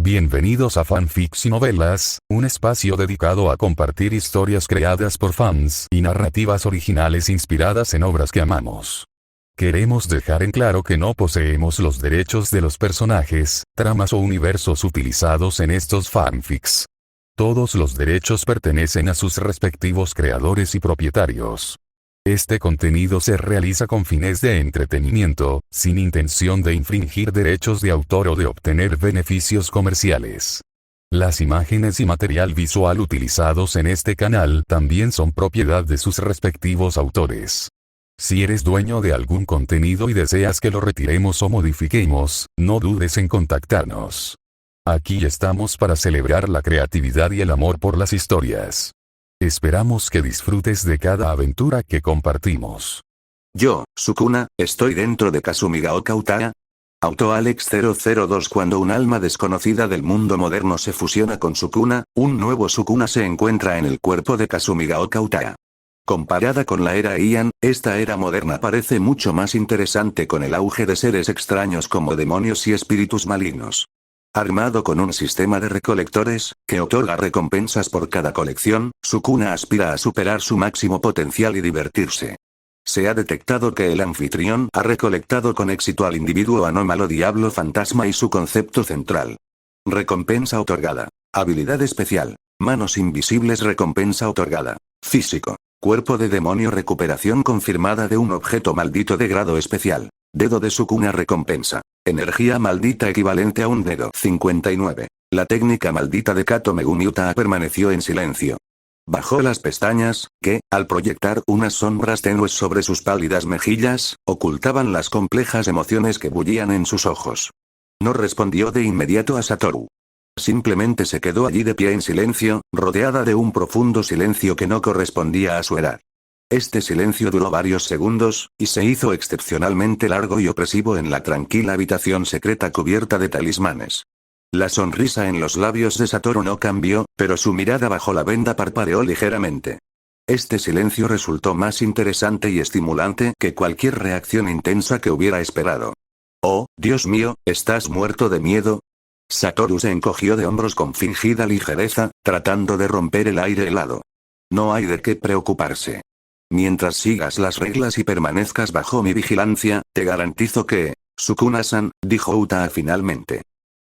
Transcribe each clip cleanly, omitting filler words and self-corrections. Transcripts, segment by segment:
Bienvenidos a Fanfics y Novelas, un espacio dedicado a compartir historias creadas por fans y narrativas originales inspiradas en obras que amamos. Queremos dejar en claro que no poseemos los derechos de los personajes, tramas o universos utilizados en estos fanfics. Todos los derechos pertenecen a sus respectivos creadores y propietarios. Este contenido se realiza con fines de entretenimiento, sin intención de infringir derechos de autor o de obtener beneficios comerciales. Las imágenes y material visual utilizados en este canal también son propiedad de sus respectivos autores. Si eres dueño de algún contenido y deseas que lo retiremos o modifiquemos, no dudes en contactarnos. Aquí estamos para celebrar la creatividad y el amor por las historias. Esperamos que disfrutes de cada aventura que compartimos. Yo, Sukuna, estoy dentro de Kasumigaoka Utaa. Auto Alex 002. Cuando un alma desconocida del mundo moderno se fusiona con Sukuna, un nuevo Sukuna se encuentra en el cuerpo de Kasumigaoka Utaa. Comparada con la era Heian, esta era moderna parece mucho más interesante con el auge de seres extraños como demonios y espíritus malignos. Armado con un sistema de recolectores, que otorga recompensas por cada colección, Sukuna aspira a superar su máximo potencial y divertirse. Se ha detectado que el anfitrión ha recolectado con éxito al individuo anómalo Diablo Fantasma y su concepto central. Recompensa otorgada. Habilidad especial. Manos invisibles. Recompensa otorgada. Físico. Cuerpo de demonio. Recuperación confirmada de un objeto maldito de grado especial. Dedo de Sukuna. Recompensa. Energía maldita equivalente a un dedo. 59. La técnica maldita de Kato Megumi Utaa permaneció en silencio. Bajó las pestañas, que, al proyectar unas sombras tenues sobre sus pálidas mejillas, ocultaban las complejas emociones que bullían en sus ojos. No respondió de inmediato a Satoru. Simplemente se quedó allí de pie en silencio, rodeada de un profundo silencio que no correspondía a su edad. Este silencio duró varios segundos, y se hizo excepcionalmente largo y opresivo en la tranquila habitación secreta cubierta de talismanes. La sonrisa en los labios de Satoru no cambió, pero su mirada bajo la venda parpadeó ligeramente. Este silencio resultó más interesante y estimulante que cualquier reacción intensa que hubiera esperado. «Oh, Dios mío, ¿estás muerto de miedo?» Satoru se encogió de hombros con fingida ligereza, tratando de romper el aire helado. «No hay de qué preocuparse. Mientras sigas las reglas y permanezcas bajo mi vigilancia, te garantizo que... Sukuna-san», dijo Utaa finalmente.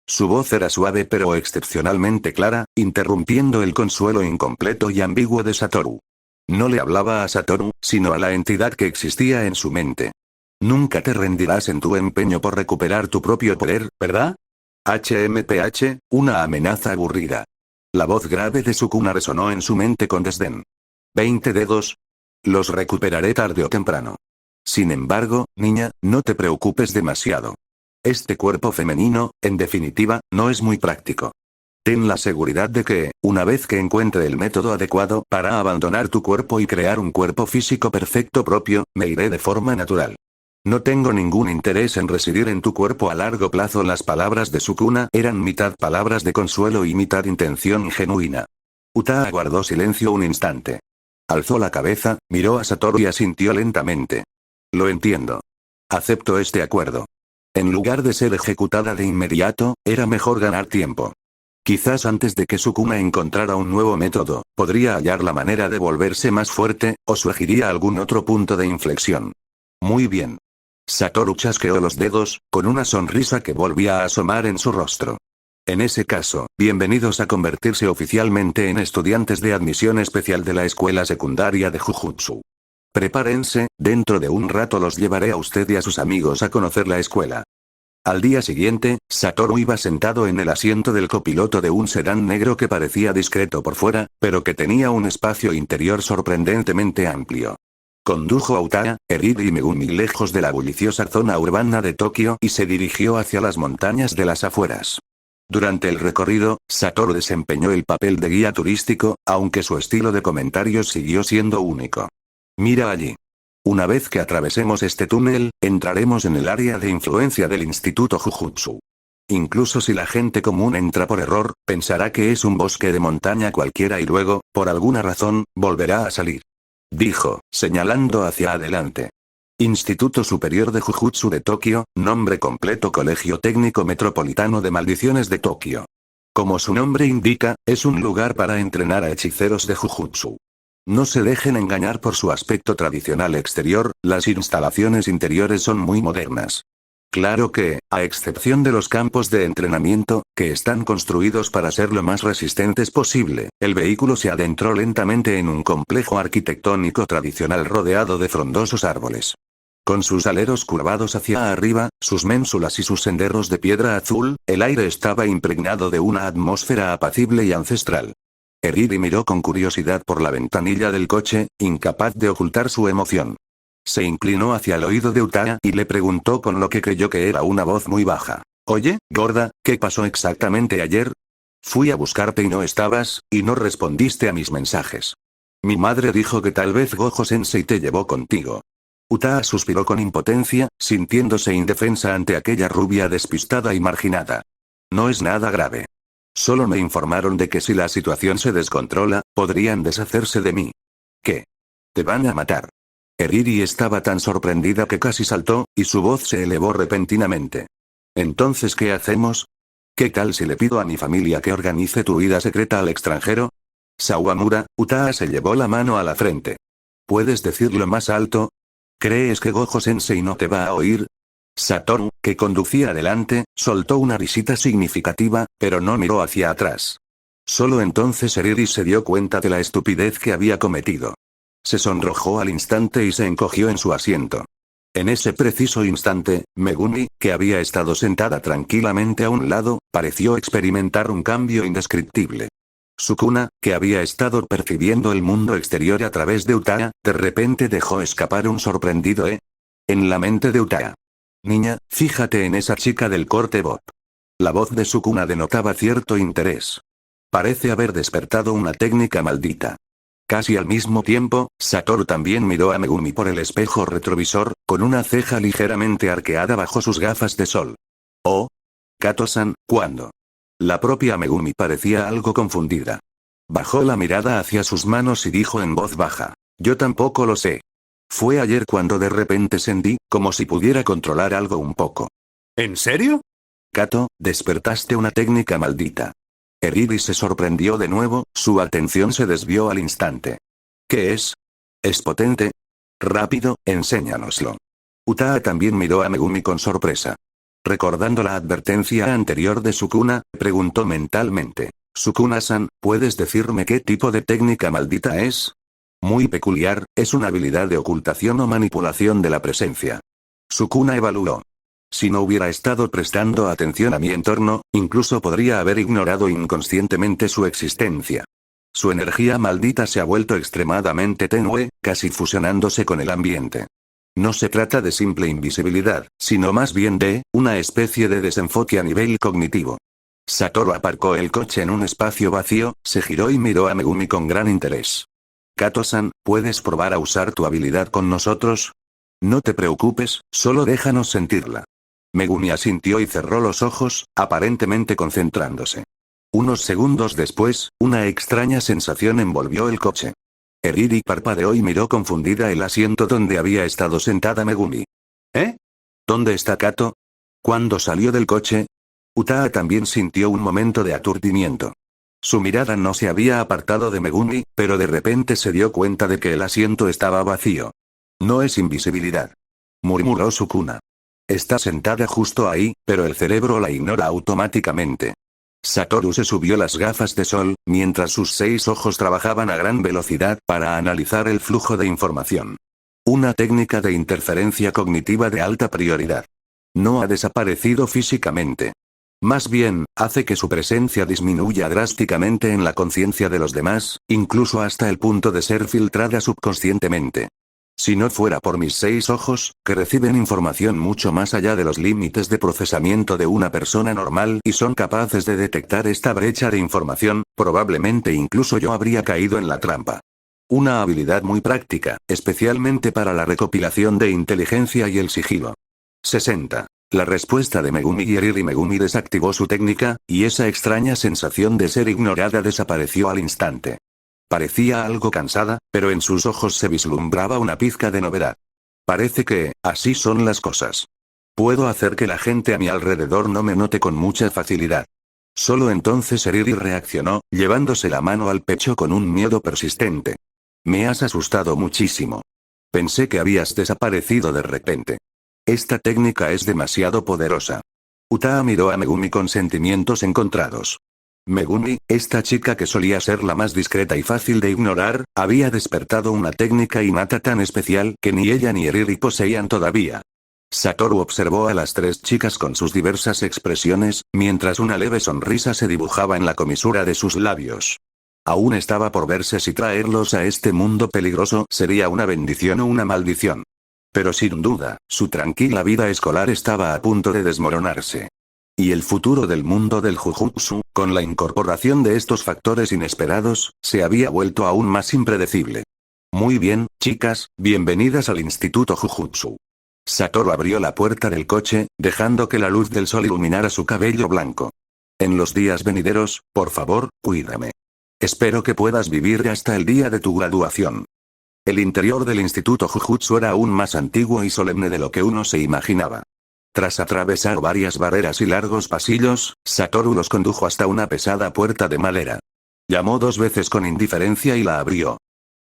Su voz era suave pero excepcionalmente clara, interrumpiendo el consuelo incompleto y ambiguo de Satoru. No le hablaba a Satoru, sino a la entidad que existía en su mente. «Nunca te rendirás en tu empeño por recuperar tu propio poder, ¿verdad? HMPH, una amenaza aburrida». La voz grave de Sukuna resonó en su mente con desdén. «¿20 dedos? Los recuperaré tarde o temprano. Sin embargo, niña, no te preocupes demasiado. Este cuerpo femenino, en definitiva, no es muy práctico. Ten la seguridad de que, una vez que encuentre el método adecuado para abandonar tu cuerpo y crear un cuerpo físico perfecto propio, me iré de forma natural. No tengo ningún interés en residir en tu cuerpo a largo plazo». Las palabras de Sukuna eran mitad palabras de consuelo y mitad intención genuina. Utaa guardó silencio un instante. Alzó la cabeza, miró a Satoru y asintió lentamente. «Lo entiendo. Acepto este acuerdo. En lugar de ser ejecutada de inmediato, era mejor ganar tiempo. Quizás antes de que Sukuna encontrara un nuevo método, podría hallar la manera de volverse más fuerte, o surgiría algún otro punto de inflexión». «Muy bien». Satoru chasqueó los dedos, con una sonrisa que volvía a asomar en su rostro. «En ese caso, bienvenidos a convertirse oficialmente en estudiantes de admisión especial de la escuela secundaria de Jujutsu. Prepárense, dentro de un rato los llevaré a usted y a sus amigos a conocer la escuela». Al día siguiente, Satoru iba sentado en el asiento del copiloto de un sedán negro que parecía discreto por fuera, pero que tenía un espacio interior sorprendentemente amplio. Condujo a Utaa, Eri y Megumi lejos de la bulliciosa zona urbana de Tokio y se dirigió hacia las montañas de las afueras. Durante el recorrido, Satoru desempeñó el papel de guía turístico, aunque su estilo de comentarios siguió siendo único. «Mira allí. Una vez que atravesemos este túnel, entraremos en el área de influencia del Instituto Jujutsu. Incluso si la gente común entra por error, pensará que es un bosque de montaña cualquiera y luego, por alguna razón, volverá a salir», dijo, señalando hacia adelante. Instituto Superior de Jujutsu de Tokio, nombre completo Colegio Técnico Metropolitano de Maldiciones de Tokio. Como su nombre indica, es un lugar para entrenar a hechiceros de Jujutsu. No se dejen engañar por su aspecto tradicional exterior, las instalaciones interiores son muy modernas. Claro que, a excepción de los campos de entrenamiento, que están construidos para ser lo más resistentes posible, el vehículo se adentró lentamente en un complejo arquitectónico tradicional rodeado de frondosos árboles. Con sus aleros curvados hacia arriba, sus ménsulas y sus senderos de piedra azul, el aire estaba impregnado de una atmósfera apacible y ancestral. Eriri miró con curiosidad por la ventanilla del coche, incapaz de ocultar su emoción. Se inclinó hacia el oído de Utaa y le preguntó con lo que creyó que era una voz muy baja. «Oye, gorda, ¿qué pasó exactamente ayer? Fui a buscarte y no estabas, y no respondiste a mis mensajes. Mi madre dijo que tal vez Gojo-sensei te llevó contigo». Utaa suspiró con impotencia, sintiéndose indefensa ante aquella rubia despistada y marginada. «No es nada grave. Solo me informaron de que si la situación se descontrola, podrían deshacerse de mí». «¿Qué? Te van a matar». Eriri estaba tan sorprendida que casi saltó, y su voz se elevó repentinamente. «¿Entonces qué hacemos? ¿Qué tal si le pido a mi familia que organice tu vida secreta al extranjero?» Sawamura, Utaa se llevó la mano a la frente. «¿Puedes decirlo más alto? ¿Crees que Gojo-sensei no te va a oír?» Satoru, que conducía adelante, soltó una risita significativa, pero no miró hacia atrás. Solo entonces Eriri se dio cuenta de la estupidez que había cometido. Se sonrojó al instante y se encogió en su asiento. En ese preciso instante, Megumi, que había estado sentada tranquilamente a un lado, pareció experimentar un cambio indescriptible. Sukuna, que había estado percibiendo el mundo exterior a través de Utaa, de repente dejó escapar un sorprendido en la mente de Utaa. «Niña, fíjate en esa chica del corte bob». La voz de Sukuna denotaba cierto interés. Parece haber despertado una técnica maldita. Casi al mismo tiempo, Satoru también miró a Megumi por el espejo retrovisor, con una ceja ligeramente arqueada bajo sus gafas de sol. «Oh. Kato-san, ¿cuándo?» La propia Megumi parecía algo confundida. Bajó la mirada hacia sus manos y dijo en voz baja. «Yo tampoco lo sé. Fue ayer cuando de repente sentí, como si pudiera controlar algo un poco». ¿En serio? «Kato, despertaste una técnica maldita». Eriri se sorprendió de nuevo, su atención se desvió al instante. «¿Qué es? ¿Es potente? Rápido, enséñanoslo». Utaa también miró a Megumi con sorpresa. Recordando la advertencia anterior de Sukuna, preguntó mentalmente. «Sukuna-san, ¿puedes decirme qué tipo de técnica maldita es?» «Muy peculiar, es una habilidad de ocultación o manipulación de la presencia». Sukuna evaluó. Si no hubiera estado prestando atención a mi entorno, incluso podría haber ignorado inconscientemente su existencia. Su energía maldita se ha vuelto extremadamente tenue, casi fusionándose con el ambiente. No se trata de simple invisibilidad, sino más bien de una especie de desenfoque a nivel cognitivo. Satoru aparcó el coche en un espacio vacío, se giró y miró a Megumi con gran interés. «Kato-san, ¿puedes probar a usar tu habilidad con nosotros? No te preocupes, solo déjanos sentirla». Megumi asintió y cerró los ojos, aparentemente concentrándose. Unos segundos después, una extraña sensación envolvió el coche. Eriri parpadeó y miró confundida el asiento donde había estado sentada Megumi. «¿Eh? ¿Dónde está Kato? ¿Cuándo salió del coche?» Utaa también sintió un momento de aturdimiento. Su mirada no se había apartado de Megumi, pero de repente se dio cuenta de que el asiento estaba vacío. «No es invisibilidad», murmuró Sukuna. «Está sentada justo ahí, pero el cerebro la ignora automáticamente». Satoru se subió las gafas de sol, mientras sus 6 ojos trabajaban a gran velocidad para analizar el flujo de información. Una técnica de interferencia cognitiva de alta prioridad. No ha desaparecido físicamente. Más bien, hace que su presencia disminuya drásticamente en la conciencia de los demás, incluso hasta el punto de ser filtrada subconscientemente. Si no fuera por mis 6 ojos, que reciben información mucho más allá de los límites de procesamiento de una persona normal y son capaces de detectar esta brecha de información, probablemente incluso yo habría caído en la trampa. Una habilidad muy práctica, especialmente para la recopilación de inteligencia y el sigilo. 60. La respuesta de Megumi y Eriri. Megumi desactivó su técnica, y esa extraña sensación de ser ignorada desapareció al instante. Parecía algo cansada, pero en sus ojos se vislumbraba una pizca de novedad. «Parece que, así son las cosas. Puedo hacer que la gente a mi alrededor no me note con mucha facilidad». Solo entonces Eriri reaccionó, llevándose la mano al pecho con un miedo persistente. Me has asustado muchísimo. Pensé que habías desaparecido de repente. Esta técnica es demasiado poderosa. Utaa miró a Megumi con sentimientos encontrados. Megumi, esta chica que solía ser la más discreta y fácil de ignorar, había despertado una técnica innata tan especial que ni ella ni Eriri poseían todavía. Satoru observó a las tres chicas con sus diversas expresiones, mientras una leve sonrisa se dibujaba en la comisura de sus labios. Aún estaba por verse si traerlos a este mundo peligroso sería una bendición o una maldición. Pero sin duda, su tranquila vida escolar estaba a punto de desmoronarse. Y el futuro del mundo del Jujutsu, con la incorporación de estos factores inesperados, se había vuelto aún más impredecible. Muy bien, chicas, bienvenidas al Instituto Jujutsu. Satoru abrió la puerta del coche, dejando que la luz del sol iluminara su cabello blanco. En los días venideros, por favor, cuídame. Espero que puedas vivir hasta el día de tu graduación. El interior del Instituto Jujutsu era aún más antiguo y solemne de lo que uno se imaginaba. Tras atravesar varias barreras y largos pasillos, Satoru los condujo hasta una pesada puerta de madera. Llamó 2 veces con indiferencia y la abrió.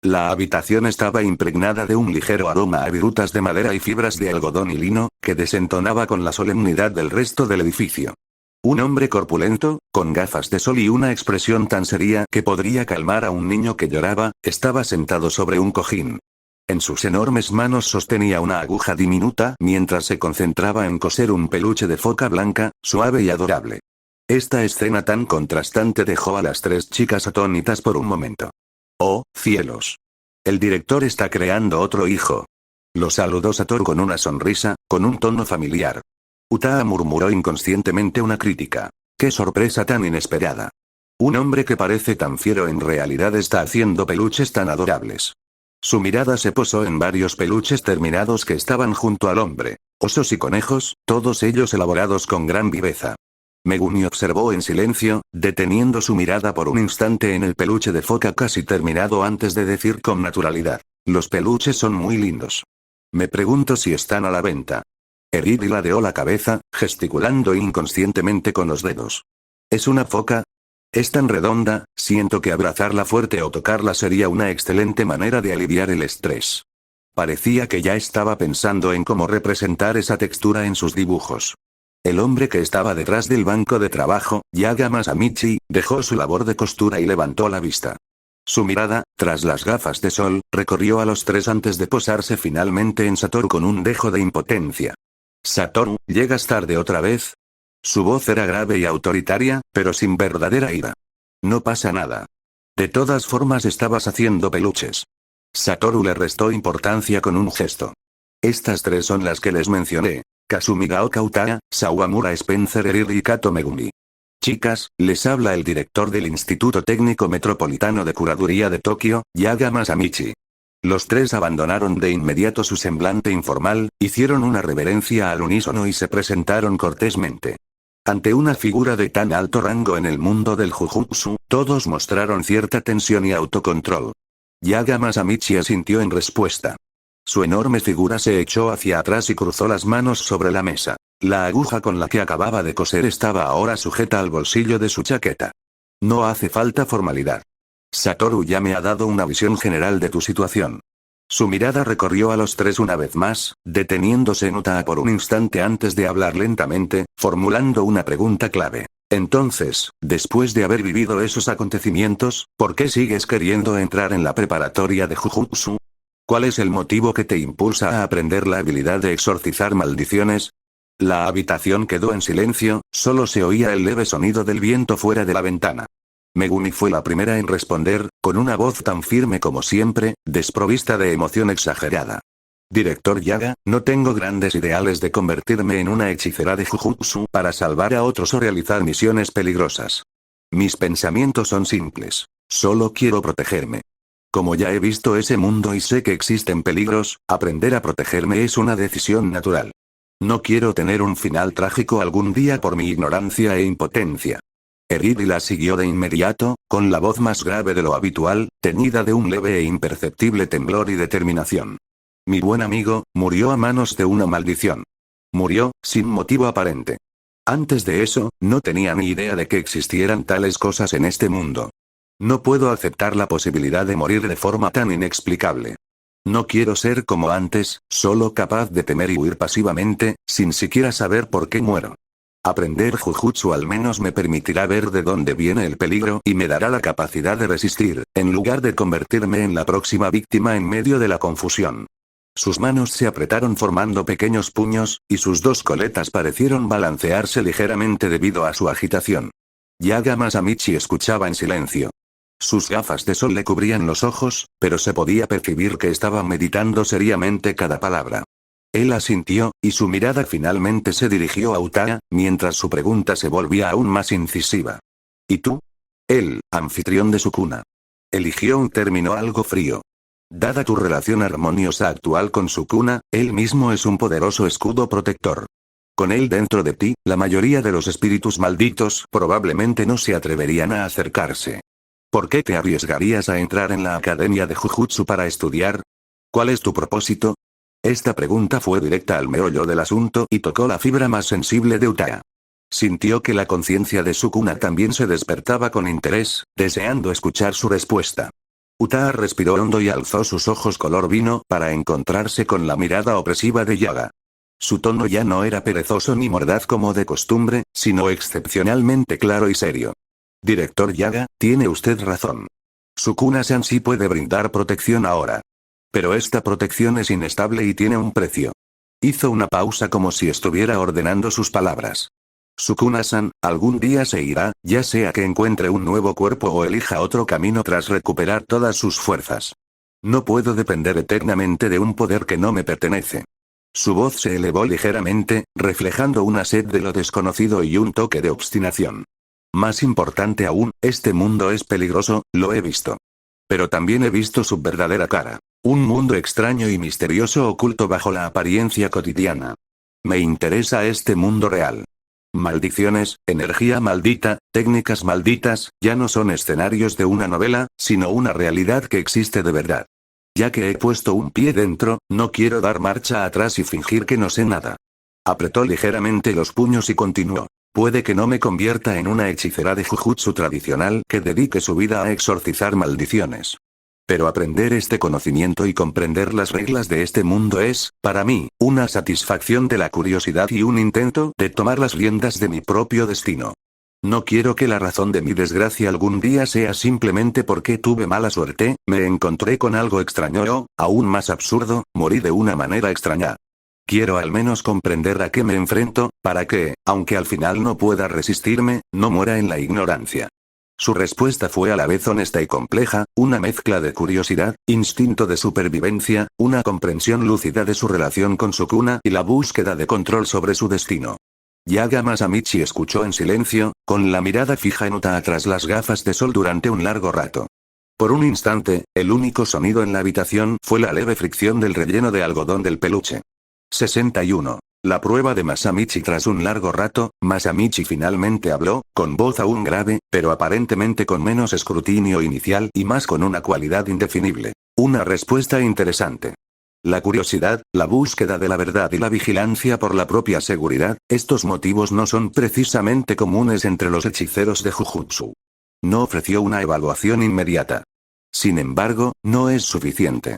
La habitación estaba impregnada de un ligero aroma a virutas de madera y fibras de algodón y lino, que desentonaba con la solemnidad del resto del edificio. Un hombre corpulento, con gafas de sol y una expresión tan seria que podría calmar a un niño que lloraba, estaba sentado sobre un cojín. En sus enormes manos sostenía una aguja diminuta mientras se concentraba en coser un peluche de foca blanca, suave y adorable. Esta escena tan contrastante dejó a las 3 chicas atónitas por un momento. ¡Oh, cielos! El director está creando otro hijo. Lo saludó Satoru con una sonrisa, con un tono familiar. Utaa murmuró inconscientemente una crítica. ¡Qué sorpresa tan inesperada! Un hombre que parece tan fiero en realidad está haciendo peluches tan adorables. Su mirada se posó en varios peluches terminados que estaban junto al hombre. Osos y conejos, todos ellos elaborados con gran viveza. Megumi observó en silencio, deteniendo su mirada por un instante en el peluche de foca casi terminado antes de decir con naturalidad. Los peluches son muy lindos. Me pregunto si están a la venta. Eriri ladeó la cabeza, gesticulando inconscientemente con los dedos. ¿Es una foca? Es tan redonda, siento que abrazarla fuerte o tocarla sería una excelente manera de aliviar el estrés. Parecía que ya estaba pensando en cómo representar esa textura en sus dibujos. El hombre que estaba detrás del banco de trabajo, Yaga Masamichi, dejó su labor de costura y levantó la vista. Su mirada, tras las gafas de sol, recorrió a los 3 antes de posarse finalmente en Satoru con un dejo de impotencia. «Satoru, ¿llegas tarde otra vez?» Su voz era grave y autoritaria, pero sin verdadera ira. «No pasa nada. De todas formas estabas haciendo peluches». Satoru le restó importancia con un gesto. «Estas 3 son las que les mencioné. Kasumigaoka Utaa, Sawamura Spencer Eriri y Kato Megumi. Chicas, les habla el director del Instituto Técnico Metropolitano de Curaduría de Tokio, Yaga Masamichi». Los 3 abandonaron de inmediato su semblante informal, hicieron una reverencia al unísono y se presentaron cortésmente. Ante una figura de tan alto rango en el mundo del Jujutsu, todos mostraron cierta tensión y autocontrol. Yaga Masamichi asintió en respuesta. Su enorme figura se echó hacia atrás y cruzó las manos sobre la mesa. La aguja con la que acababa de coser estaba ahora sujeta al bolsillo de su chaqueta. No hace falta formalidad. Satoru ya me ha dado una visión general de tu situación. Su mirada recorrió a los 3 una vez más, deteniéndose en Utaa por un instante antes de hablar lentamente, formulando una pregunta clave. Entonces, después de haber vivido esos acontecimientos, ¿por qué sigues queriendo entrar en la preparatoria de Jujutsu? ¿Cuál es el motivo que te impulsa a aprender la habilidad de exorcizar maldiciones? La habitación quedó en silencio, solo se oía el leve sonido del viento fuera de la ventana. Megumi fue la primera en responder, con una voz tan firme como siempre, desprovista de emoción exagerada. Director Yaga, no tengo grandes ideales de convertirme en una hechicera de Jujutsu para salvar a otros o realizar misiones peligrosas. Mis pensamientos son simples. Solo quiero protegerme. Como ya he visto ese mundo y sé que existen peligros, aprender a protegerme es una decisión natural. No quiero tener un final trágico algún día por mi ignorancia e impotencia. Eriri la siguió de inmediato, con la voz más grave de lo habitual, teñida de un leve e imperceptible temblor y determinación. Mi buen amigo, murió a manos de una maldición. Murió, sin motivo aparente. Antes de eso, no tenía ni idea de que existieran tales cosas en este mundo. No puedo aceptar la posibilidad de morir de forma tan inexplicable. No quiero ser como antes, solo capaz de temer y huir pasivamente, sin siquiera saber por qué muero. Aprender Jujutsu al menos me permitirá ver de dónde viene el peligro y me dará la capacidad de resistir, en lugar de convertirme en la próxima víctima en medio de la confusión. Sus manos se apretaron formando pequeños puños, y sus dos coletas parecieron balancearse ligeramente debido a su agitación. Yaga Masamichi escuchaba en silencio. Sus gafas de sol le cubrían los ojos, pero se podía percibir que estaba meditando seriamente cada palabra. Él asintió, y su mirada finalmente se dirigió a Utaa, mientras su pregunta se volvía aún más incisiva. ¿Y tú? Él, anfitrión de Sukuna. Eligió un término algo frío. Dada tu relación armoniosa actual con Sukuna, él mismo es un poderoso escudo protector. Con él dentro de ti, la mayoría de los espíritus malditos probablemente no se atreverían a acercarse. ¿Por qué te arriesgarías a entrar en la academia de Jujutsu para estudiar? ¿Cuál es tu propósito? Esta pregunta fue directa al meollo del asunto y tocó la fibra más sensible de Utaa. Sintió que la conciencia de Sukuna también se despertaba con interés, deseando escuchar su respuesta. Utaa respiró hondo y alzó sus ojos color vino para encontrarse con la mirada opresiva de Yaga. Su tono ya no era perezoso ni mordaz como de costumbre, sino excepcionalmente claro y serio. Director Yaga, tiene usted razón. Sukuna-san sí puede brindar protección ahora. Pero esta protección es inestable y tiene un precio. Hizo una pausa como si estuviera ordenando sus palabras. Sukuna-san, algún día se irá, ya sea que encuentre un nuevo cuerpo o elija otro camino tras recuperar todas sus fuerzas. No puedo depender eternamente de un poder que no me pertenece. Su voz se elevó ligeramente, reflejando una sed de lo desconocido y un toque de obstinación. Más importante aún, este mundo es peligroso, lo he visto. Pero también he visto su verdadera cara. Un mundo extraño y misterioso oculto bajo la apariencia cotidiana. Me interesa este mundo real. Maldiciones, energía maldita, técnicas malditas, ya no son escenarios de una novela, sino una realidad que existe de verdad. Ya que he puesto un pie dentro, no quiero dar marcha atrás y fingir que no sé nada. Apretó ligeramente los puños y continuó. Puede que no me convierta en una hechicera de Jujutsu tradicional que dedique su vida a exorcizar maldiciones. Pero aprender este conocimiento y comprender las reglas de este mundo es, para mí, una satisfacción de la curiosidad y un intento de tomar las riendas de mi propio destino. No quiero que la razón de mi desgracia algún día sea simplemente porque tuve mala suerte, me encontré con algo extraño o, aún más absurdo, morí de una manera extraña. Quiero al menos comprender a qué me enfrento, para que, aunque al final no pueda resistirme, no muera en la ignorancia. Su respuesta fue a la vez honesta y compleja, una mezcla de curiosidad, instinto de supervivencia, una comprensión lúcida de su relación con Sukuna y la búsqueda de control sobre su destino. Yaga Masamichi escuchó en silencio, con la mirada fija en Utaa tras las gafas de sol durante un largo rato. Por un instante, el único sonido en la habitación fue la leve fricción del relleno de algodón del peluche. 61. La prueba de Masamichi. Tras un largo rato, Masamichi finalmente habló, con voz aún grave, pero aparentemente con menos escrutinio inicial y más con una cualidad indefinible. Una respuesta interesante. La curiosidad, la búsqueda de la verdad y la vigilancia por la propia seguridad, estos motivos no son precisamente comunes entre los hechiceros de Jujutsu. No ofreció una evaluación inmediata. Sin embargo, no es suficiente.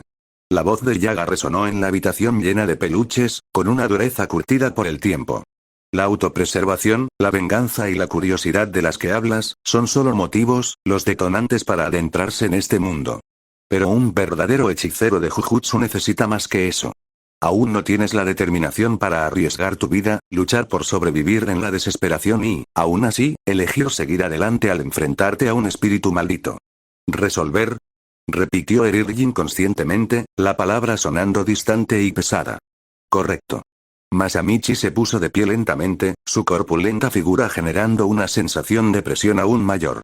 La voz de Yaga resonó en la habitación llena de peluches, con una dureza curtida por el tiempo. La autopreservación, la venganza y la curiosidad de las que hablas, son solo motivos, los detonantes para adentrarse en este mundo. Pero un verdadero hechicero de Jujutsu necesita más que eso. Aún no tienes la determinación para arriesgar tu vida, luchar por sobrevivir en la desesperación y, aún así, elegir seguir adelante al enfrentarte a un espíritu maldito. Resolver. Repitió Erirjin conscientemente, la palabra sonando distante y pesada. Correcto. Masamichi se puso de pie lentamente, su corpulenta figura generando una sensación de presión aún mayor.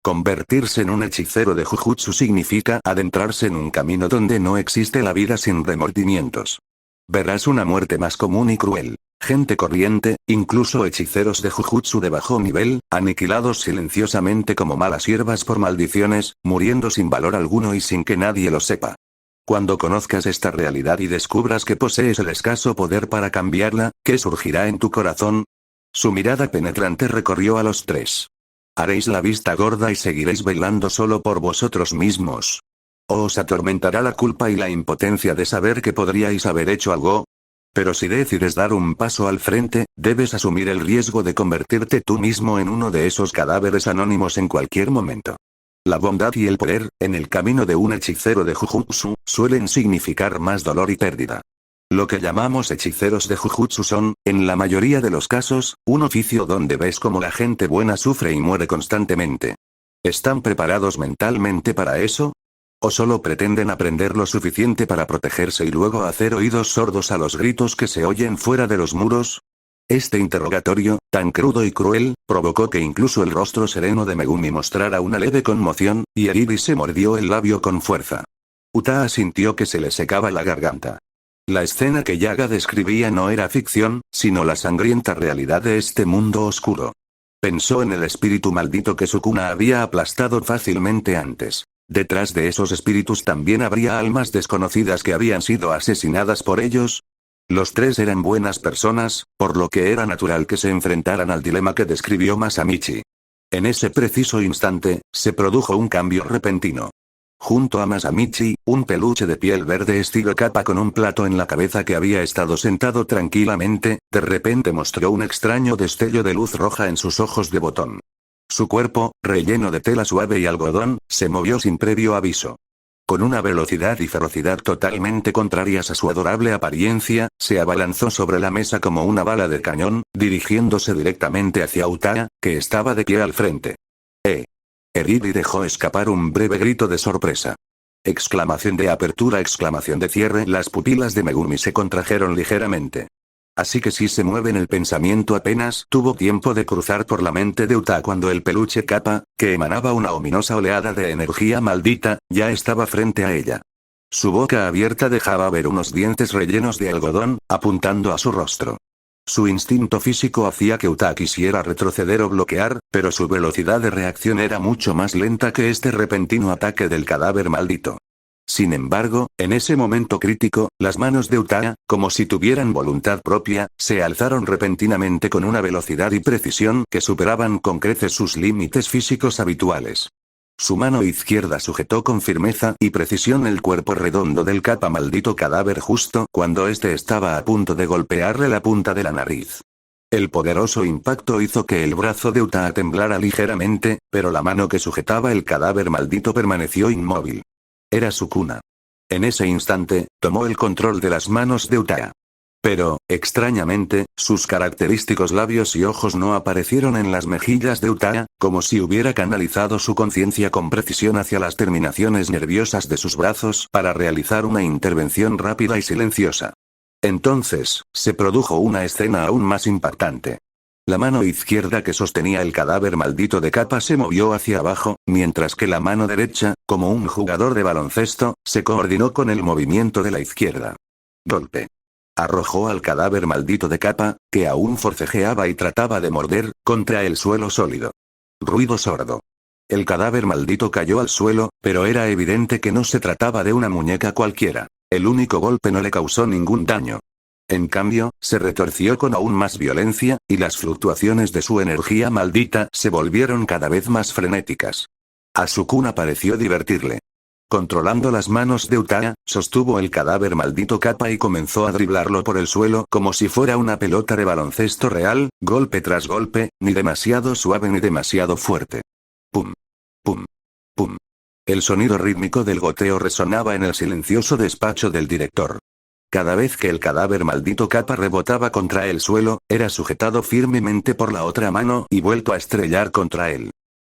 Convertirse en un hechicero de Jujutsu significa adentrarse en un camino donde no existe la vida sin remordimientos. Verás una muerte más común y cruel. Gente corriente, incluso hechiceros de Jujutsu de bajo nivel, aniquilados silenciosamente como malas hierbas por maldiciones, muriendo sin valor alguno y sin que nadie lo sepa. Cuando conozcas esta realidad y descubras que posees el escaso poder para cambiarla, ¿qué surgirá en tu corazón? Su mirada penetrante recorrió a los tres. Haréis la vista gorda y seguiréis bailando solo por vosotros mismos. ¿O os atormentará la culpa y la impotencia de saber que podríais haber hecho algo? Pero si decides dar un paso al frente, debes asumir el riesgo de convertirte tú mismo en uno de esos cadáveres anónimos en cualquier momento. La bondad y el poder, en el camino de un hechicero de Jujutsu, suelen significar más dolor y pérdida. Lo que llamamos hechiceros de Jujutsu son, en la mayoría de los casos, un oficio donde ves cómo la gente buena sufre y muere constantemente. ¿Están preparados mentalmente para eso? ¿O solo pretenden aprender lo suficiente para protegerse y luego hacer oídos sordos a los gritos que se oyen fuera de los muros? Este interrogatorio, tan crudo y cruel, provocó que incluso el rostro sereno de Megumi mostrara una leve conmoción, y Eriri se mordió el labio con fuerza. Utaa sintió que se le secaba la garganta. La escena que Yaga describía no era ficción, sino la sangrienta realidad de este mundo oscuro. Pensó en el espíritu maldito que Sukuna había aplastado fácilmente antes. ¿Detrás de esos espíritus también habría almas desconocidas que habían sido asesinadas por ellos? Los tres eran buenas personas, por lo que era natural que se enfrentaran al dilema que describió Masamichi. En ese preciso instante, se produjo un cambio repentino. Junto a Masamichi, un peluche de piel verde estilo capa con un plato en la cabeza que había estado sentado tranquilamente, de repente mostró un extraño destello de luz roja en sus ojos de botón. Su cuerpo, relleno de tela suave y algodón, se movió sin previo aviso. Con una velocidad y ferocidad totalmente contrarias a su adorable apariencia, se abalanzó sobre la mesa como una bala de cañón, dirigiéndose directamente hacia Utaa, que estaba de pie al frente. Eriri dejó escapar un breve grito de sorpresa. Exclamación de apertura, exclamación de cierre. Las pupilas de Megumi se contrajeron ligeramente. Así que si se mueve en el pensamiento apenas tuvo tiempo de cruzar por la mente de Utaa cuando el peluche Kappa, que emanaba una ominosa oleada de energía maldita, ya estaba frente a ella. Su boca abierta dejaba ver unos dientes rellenos de algodón, apuntando a su rostro. Su instinto físico hacía que Utaa quisiera retroceder o bloquear, pero su velocidad de reacción era mucho más lenta que este repentino ataque del cadáver maldito. Sin embargo, en ese momento crítico, las manos de Utaa, como si tuvieran voluntad propia, se alzaron repentinamente con una velocidad y precisión que superaban con creces sus límites físicos habituales. Su mano izquierda sujetó con firmeza y precisión el cuerpo redondo del capa maldito cadáver justo cuando éste estaba a punto de golpearle la punta de la nariz. El poderoso impacto hizo que el brazo de Utaa temblara ligeramente, pero la mano que sujetaba el cadáver maldito permaneció inmóvil. Era Sukuna. En ese instante, tomó el control de las manos de Utaa. Pero, extrañamente, sus característicos labios y ojos no aparecieron en las mejillas de Utaa, como si hubiera canalizado su conciencia con precisión hacia las terminaciones nerviosas de sus brazos para realizar una intervención rápida y silenciosa. Entonces, se produjo una escena aún más impactante. La mano izquierda que sostenía el cadáver maldito de Kappa se movió hacia abajo, mientras que la mano derecha, como un jugador de baloncesto, se coordinó con el movimiento de la izquierda. Golpe. Arrojó al cadáver maldito de Kappa, que aún forcejeaba y trataba de morder, contra el suelo sólido. Ruido sordo. El cadáver maldito cayó al suelo, pero era evidente que no se trataba de una muñeca cualquiera. El único golpe no le causó ningún daño. En cambio, se retorció con aún más violencia, y las fluctuaciones de su energía maldita se volvieron cada vez más frenéticas. A Sukuna pareció divertirle. Controlando las manos de Utaa, sostuvo el cadáver maldito Kappa y comenzó a driblarlo por el suelo como si fuera una pelota de baloncesto real, golpe tras golpe, ni demasiado suave ni demasiado fuerte. Pum. Pum. Pum. El sonido rítmico del goteo resonaba en el silencioso despacho del director. Cada vez que el cadáver maldito Kappa rebotaba contra el suelo, era sujetado firmemente por la otra mano y vuelto a estrellar contra él.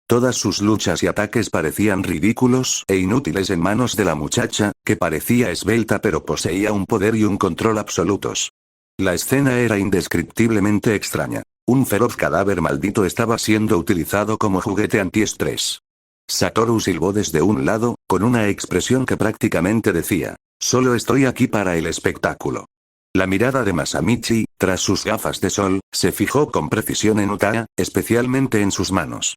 Todas sus luchas y ataques parecían ridículos e inútiles en manos de la muchacha, que parecía esbelta pero poseía un poder y un control absolutos. La escena era indescriptiblemente extraña. Un feroz cadáver maldito estaba siendo utilizado como juguete antiestrés. Satoru silbó desde un lado, con una expresión que prácticamente decía, «Solo estoy aquí para el espectáculo». La mirada de Masamichi, tras sus gafas de sol, se fijó con precisión en Utaa, especialmente en sus manos.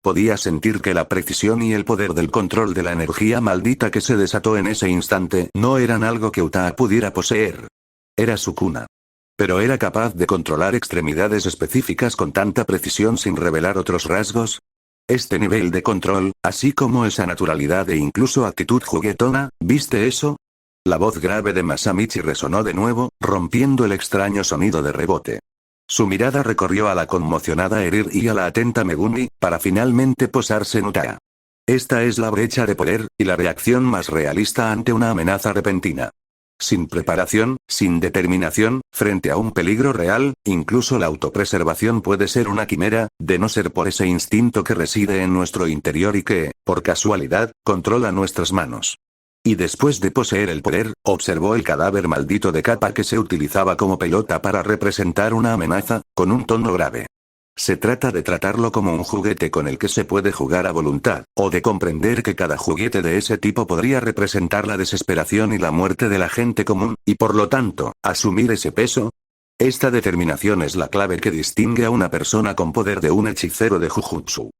Podía sentir que la precisión y el poder del control de la energía maldita que se desató en ese instante no eran algo que Utaa pudiera poseer. Era Sukuna. Pero era capaz de controlar extremidades específicas con tanta precisión sin revelar otros rasgos. Este nivel de control, así como esa naturalidad e incluso actitud juguetona, ¿viste eso? La voz grave de Masamichi resonó de nuevo, rompiendo el extraño sonido de rebote. Su mirada recorrió a la conmocionada Erir y a la atenta Megumi, para finalmente posarse en Utaa. Esta es la brecha de poder, y la reacción más realista ante una amenaza repentina. Sin preparación, sin determinación, frente a un peligro real, incluso la autopreservación puede ser una quimera, de no ser por ese instinto que reside en nuestro interior y que, por casualidad, controla nuestras manos. Y después de poseer el poder, observó el cadáver maldito de Kappa que se utilizaba como pelota para representar una amenaza, con un tono grave. Se trata de tratarlo como un juguete con el que se puede jugar a voluntad, o de comprender que cada juguete de ese tipo podría representar la desesperación y la muerte de la gente común, y por lo tanto, asumir ese peso. Esta determinación es la clave que distingue a una persona con poder de un hechicero de Jujutsu.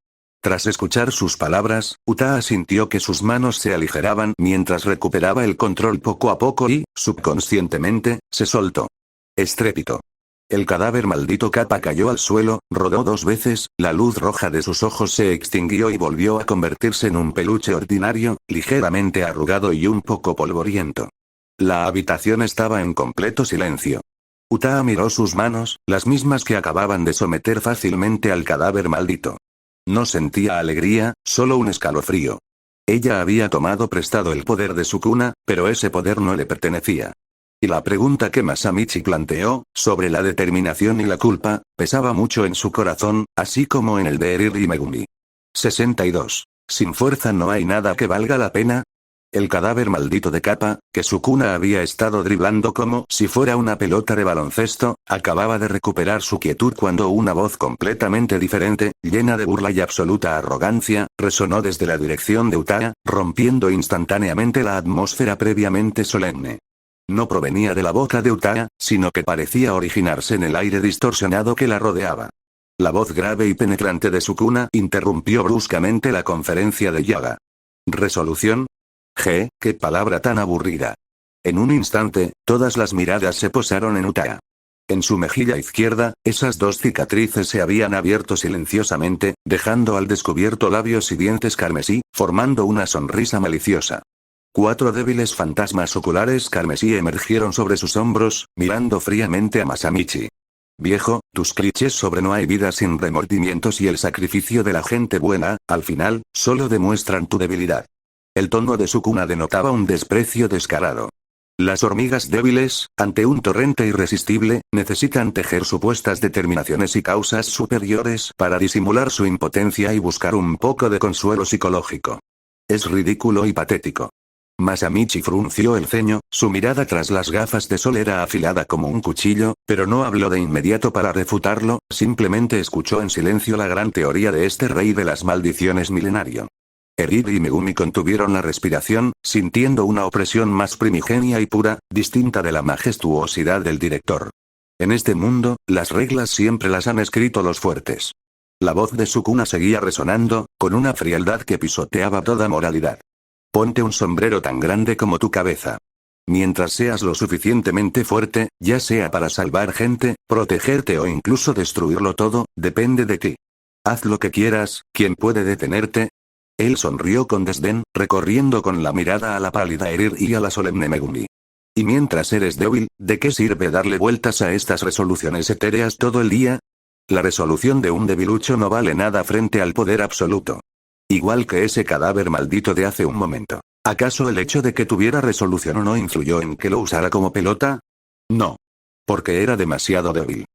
Tras escuchar sus palabras, Utaa sintió que sus manos se aligeraban mientras recuperaba el control poco a poco y, subconscientemente, se soltó. Estrépito. El cadáver maldito Kappa cayó al suelo, rodó 2 veces, la luz roja de sus ojos se extinguió y volvió a convertirse en un peluche ordinario, ligeramente arrugado y un poco polvoriento. La habitación estaba en completo silencio. Utaa miró sus manos, las mismas que acababan de someter fácilmente al cadáver maldito. No sentía alegría, solo un escalofrío. Ella había tomado prestado el poder de Sukuna, pero ese poder no le pertenecía. Y la pregunta que Masamichi planteó, sobre la determinación y la culpa, pesaba mucho en su corazón, así como en el de Erir y Megumi. 62. ¿Sin fuerza no hay nada que valga la pena? El cadáver maldito de Kappa, que Sukuna había estado driblando como si fuera una pelota de baloncesto, acababa de recuperar su quietud cuando una voz completamente diferente, llena de burla y absoluta arrogancia, resonó desde la dirección de Utaa, rompiendo instantáneamente la atmósfera previamente solemne. No provenía de la boca de Utaa, sino que parecía originarse en el aire distorsionado que la rodeaba. La voz grave y penetrante de Sukuna interrumpió bruscamente la conferencia de Yaga. ¿Resolución? ¡Qué palabra tan aburrida! En un instante, todas las miradas se posaron en Utaa. En su mejilla izquierda, esas 2 cicatrices se habían abierto silenciosamente, dejando al descubierto labios y dientes carmesí, formando una sonrisa maliciosa. 4 débiles fantasmas oculares carmesí emergieron sobre sus hombros, mirando fríamente a Masamichi. Viejo, tus clichés sobre no hay vida sin remordimientos y el sacrificio de la gente buena, al final, solo demuestran tu debilidad. El tono de Sukuna denotaba un desprecio descarado. Las hormigas débiles, ante un torrente irresistible, necesitan tejer supuestas determinaciones y causas superiores para disimular su impotencia y buscar un poco de consuelo psicológico. Es ridículo y patético. Masamichi frunció el ceño, su mirada tras las gafas de sol era afilada como un cuchillo, pero no habló de inmediato para refutarlo, simplemente escuchó en silencio la gran teoría de este rey de las maldiciones milenario. Erir y Megumi contuvieron la respiración, sintiendo una opresión más primigenia y pura, distinta de la majestuosidad del director. En este mundo, las reglas siempre las han escrito los fuertes. La voz de Sukuna seguía resonando, con una frialdad que pisoteaba toda moralidad. Ponte un sombrero tan grande como tu cabeza. Mientras seas lo suficientemente fuerte, ya sea para salvar gente, protegerte o incluso destruirlo todo, depende de ti. Haz lo que quieras, ¿quién puede detenerte? Él sonrió con desdén, recorriendo con la mirada a la pálida Erir y a la solemne Megumi. Y mientras eres débil, ¿de qué sirve darle vueltas a estas resoluciones etéreas todo el día? La resolución de un debilucho no vale nada frente al poder absoluto. Igual que ese cadáver maldito de hace un momento. ¿Acaso el hecho de que tuviera resolución o no influyó en que lo usara como pelota? No. Porque era demasiado débil.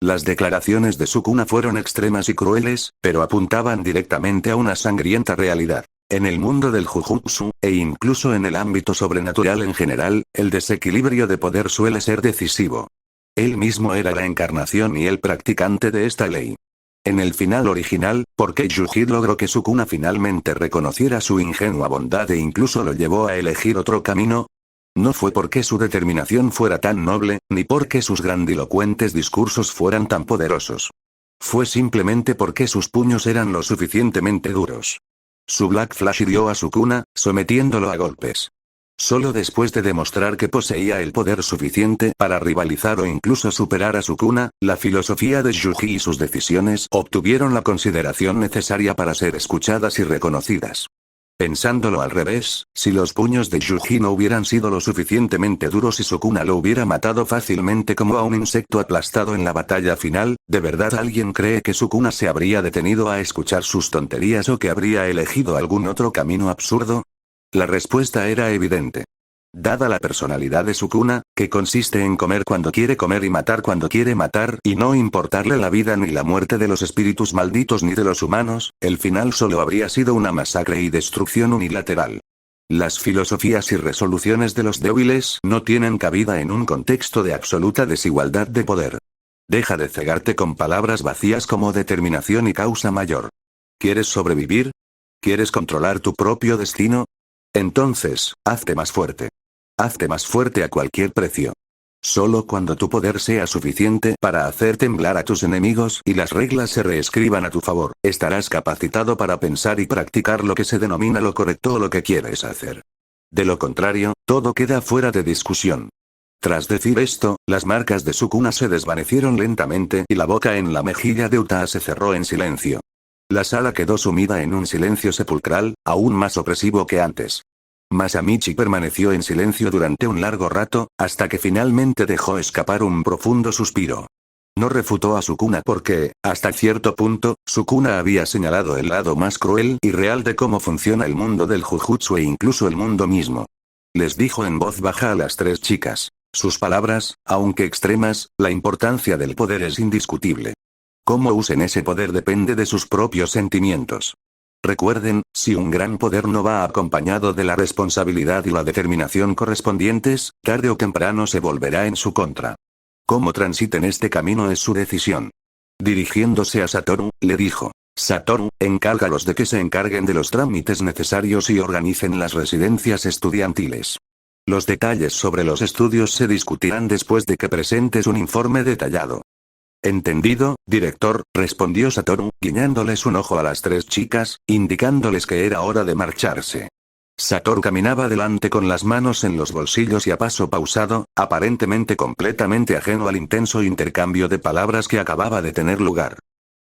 Las declaraciones de Sukuna fueron extremas y crueles, pero apuntaban directamente a una sangrienta realidad. En el mundo del Jujutsu, e incluso en el ámbito sobrenatural en general, el desequilibrio de poder suele ser decisivo. Él mismo era la encarnación y el practicante de esta ley. En el final original, porque Yujiro logró que Sukuna finalmente reconociera su ingenua bondad e incluso lo llevó a elegir otro camino. No fue porque su determinación fuera tan noble, ni porque sus grandilocuentes discursos fueran tan poderosos. Fue simplemente porque sus puños eran lo suficientemente duros. Su Black Flash hirió a Sukuna, sometiéndolo a golpes. Solo después de demostrar que poseía el poder suficiente para rivalizar o incluso superar a Sukuna, la filosofía de Yuji y sus decisiones obtuvieron la consideración necesaria para ser escuchadas y reconocidas. Pensándolo al revés, si los puños de Yuji no hubieran sido lo suficientemente duros y Sukuna lo hubiera matado fácilmente como a un insecto aplastado en la batalla final, ¿de verdad alguien cree que Sukuna se habría detenido a escuchar sus tonterías o que habría elegido algún otro camino absurdo? La respuesta era evidente. Dada la personalidad de Sukuna, que consiste en comer cuando quiere comer y matar cuando quiere matar y no importarle la vida ni la muerte de los espíritus malditos ni de los humanos, el final solo habría sido una masacre y destrucción unilateral. Las filosofías y resoluciones de los débiles no tienen cabida en un contexto de absoluta desigualdad de poder. Deja de cegarte con palabras vacías como determinación y causa mayor. ¿Quieres sobrevivir? ¿Quieres controlar tu propio destino? Entonces, hazte más fuerte. Hazte más fuerte a cualquier precio. Solo cuando tu poder sea suficiente para hacer temblar a tus enemigos y las reglas se reescriban a tu favor, estarás capacitado para pensar y practicar lo que se denomina lo correcto o lo que quieres hacer. De lo contrario, todo queda fuera de discusión. Tras decir esto, las marcas de Sukuna se desvanecieron lentamente y la boca en la mejilla de Uta se cerró en silencio. La sala quedó sumida en un silencio sepulcral, aún más opresivo que antes. Masamichi permaneció en silencio durante un largo rato, hasta que finalmente dejó escapar un profundo suspiro. No refutó a Sukuna porque, hasta cierto punto, Sukuna había señalado el lado más cruel y real de cómo funciona el mundo del Jujutsu e incluso el mundo mismo. Les dijo en voz baja a las tres chicas. Sus palabras, aunque extremas, la importancia del poder es indiscutible. Cómo usen ese poder depende de sus propios sentimientos. Recuerden, si un gran poder no va acompañado de la responsabilidad y la determinación correspondientes, tarde o temprano se volverá en su contra. Cómo transiten este camino es su decisión. Dirigiéndose a Satoru, le dijo: Satoru, encárgalos de que se encarguen de los trámites necesarios y organicen las residencias estudiantiles. Los detalles sobre los estudios se discutirán después de que presentes un informe detallado. Entendido, director, respondió Satoru, guiñándoles un ojo a las tres chicas, indicándoles que era hora de marcharse. Satoru caminaba delante con las manos en los bolsillos y a paso pausado, aparentemente completamente ajeno al intenso intercambio de palabras que acababa de tener lugar.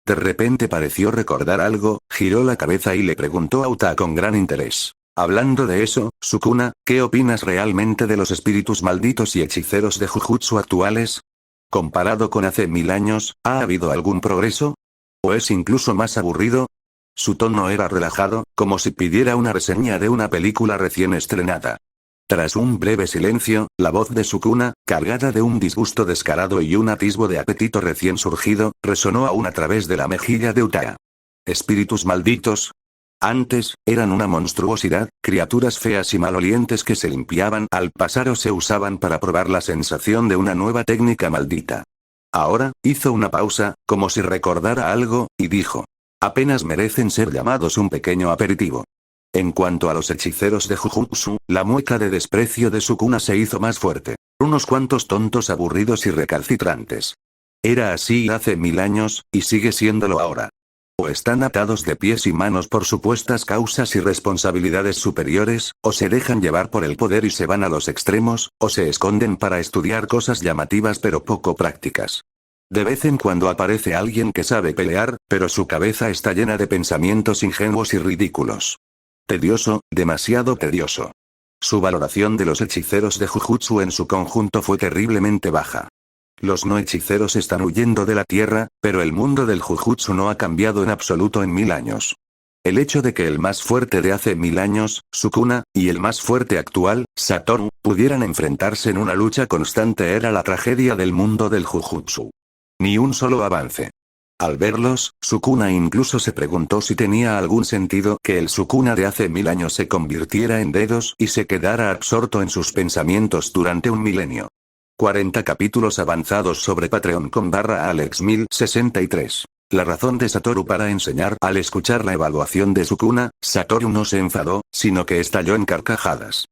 De repente pareció recordar algo, giró la cabeza y le preguntó a Uta con gran interés. Hablando de eso, Sukuna, ¿qué opinas realmente de los espíritus malditos y hechiceros de Jujutsu actuales? Comparado con hace 1000 años, ¿ha habido algún progreso? ¿O es incluso más aburrido? Su tono era relajado, como si pidiera una reseña de una película recién estrenada. Tras un breve silencio, la voz de Sukuna, cargada de un disgusto descarado y un atisbo de apetito recién surgido, resonó aún a través de la mejilla de Uta. ¿Espíritus malditos? Antes, eran una monstruosidad, criaturas feas y malolientes que se limpiaban al pasar o se usaban para probar la sensación de una nueva técnica maldita. Ahora, hizo una pausa, como si recordara algo, y dijo: apenas merecen ser llamados un pequeño aperitivo. En cuanto a los hechiceros de Jujutsu, la mueca de desprecio de Sukuna se hizo más fuerte. Unos cuantos tontos aburridos y recalcitrantes. Era así hace 1000 años, y sigue siéndolo ahora. O están atados de pies y manos por supuestas causas y responsabilidades superiores, o se dejan llevar por el poder y se van a los extremos, o se esconden para estudiar cosas llamativas pero poco prácticas. De vez en cuando aparece alguien que sabe pelear, pero su cabeza está llena de pensamientos ingenuos y ridículos. Tedioso, demasiado tedioso. Su valoración de los hechiceros de Jujutsu en su conjunto fue terriblemente baja. Los no hechiceros están huyendo de la tierra, pero el mundo del Jujutsu no ha cambiado en absoluto en 1000 años. El hecho de que el más fuerte de hace 1000 años, Sukuna, y el más fuerte actual, Satoru, pudieran enfrentarse en una lucha constante era la tragedia del mundo del Jujutsu. Ni un solo avance. Al verlos, Sukuna incluso se preguntó si tenía algún sentido que el Sukuna de hace 1000 años se convirtiera en dedos y se quedara absorto en sus pensamientos durante un milenio. 40 capítulos avanzados sobre Patreon.com/Alex1063. La razón de Satoru para enseñar. Al escuchar la evaluación de Sukuna, Satoru no se enfadó, sino que estalló en carcajadas.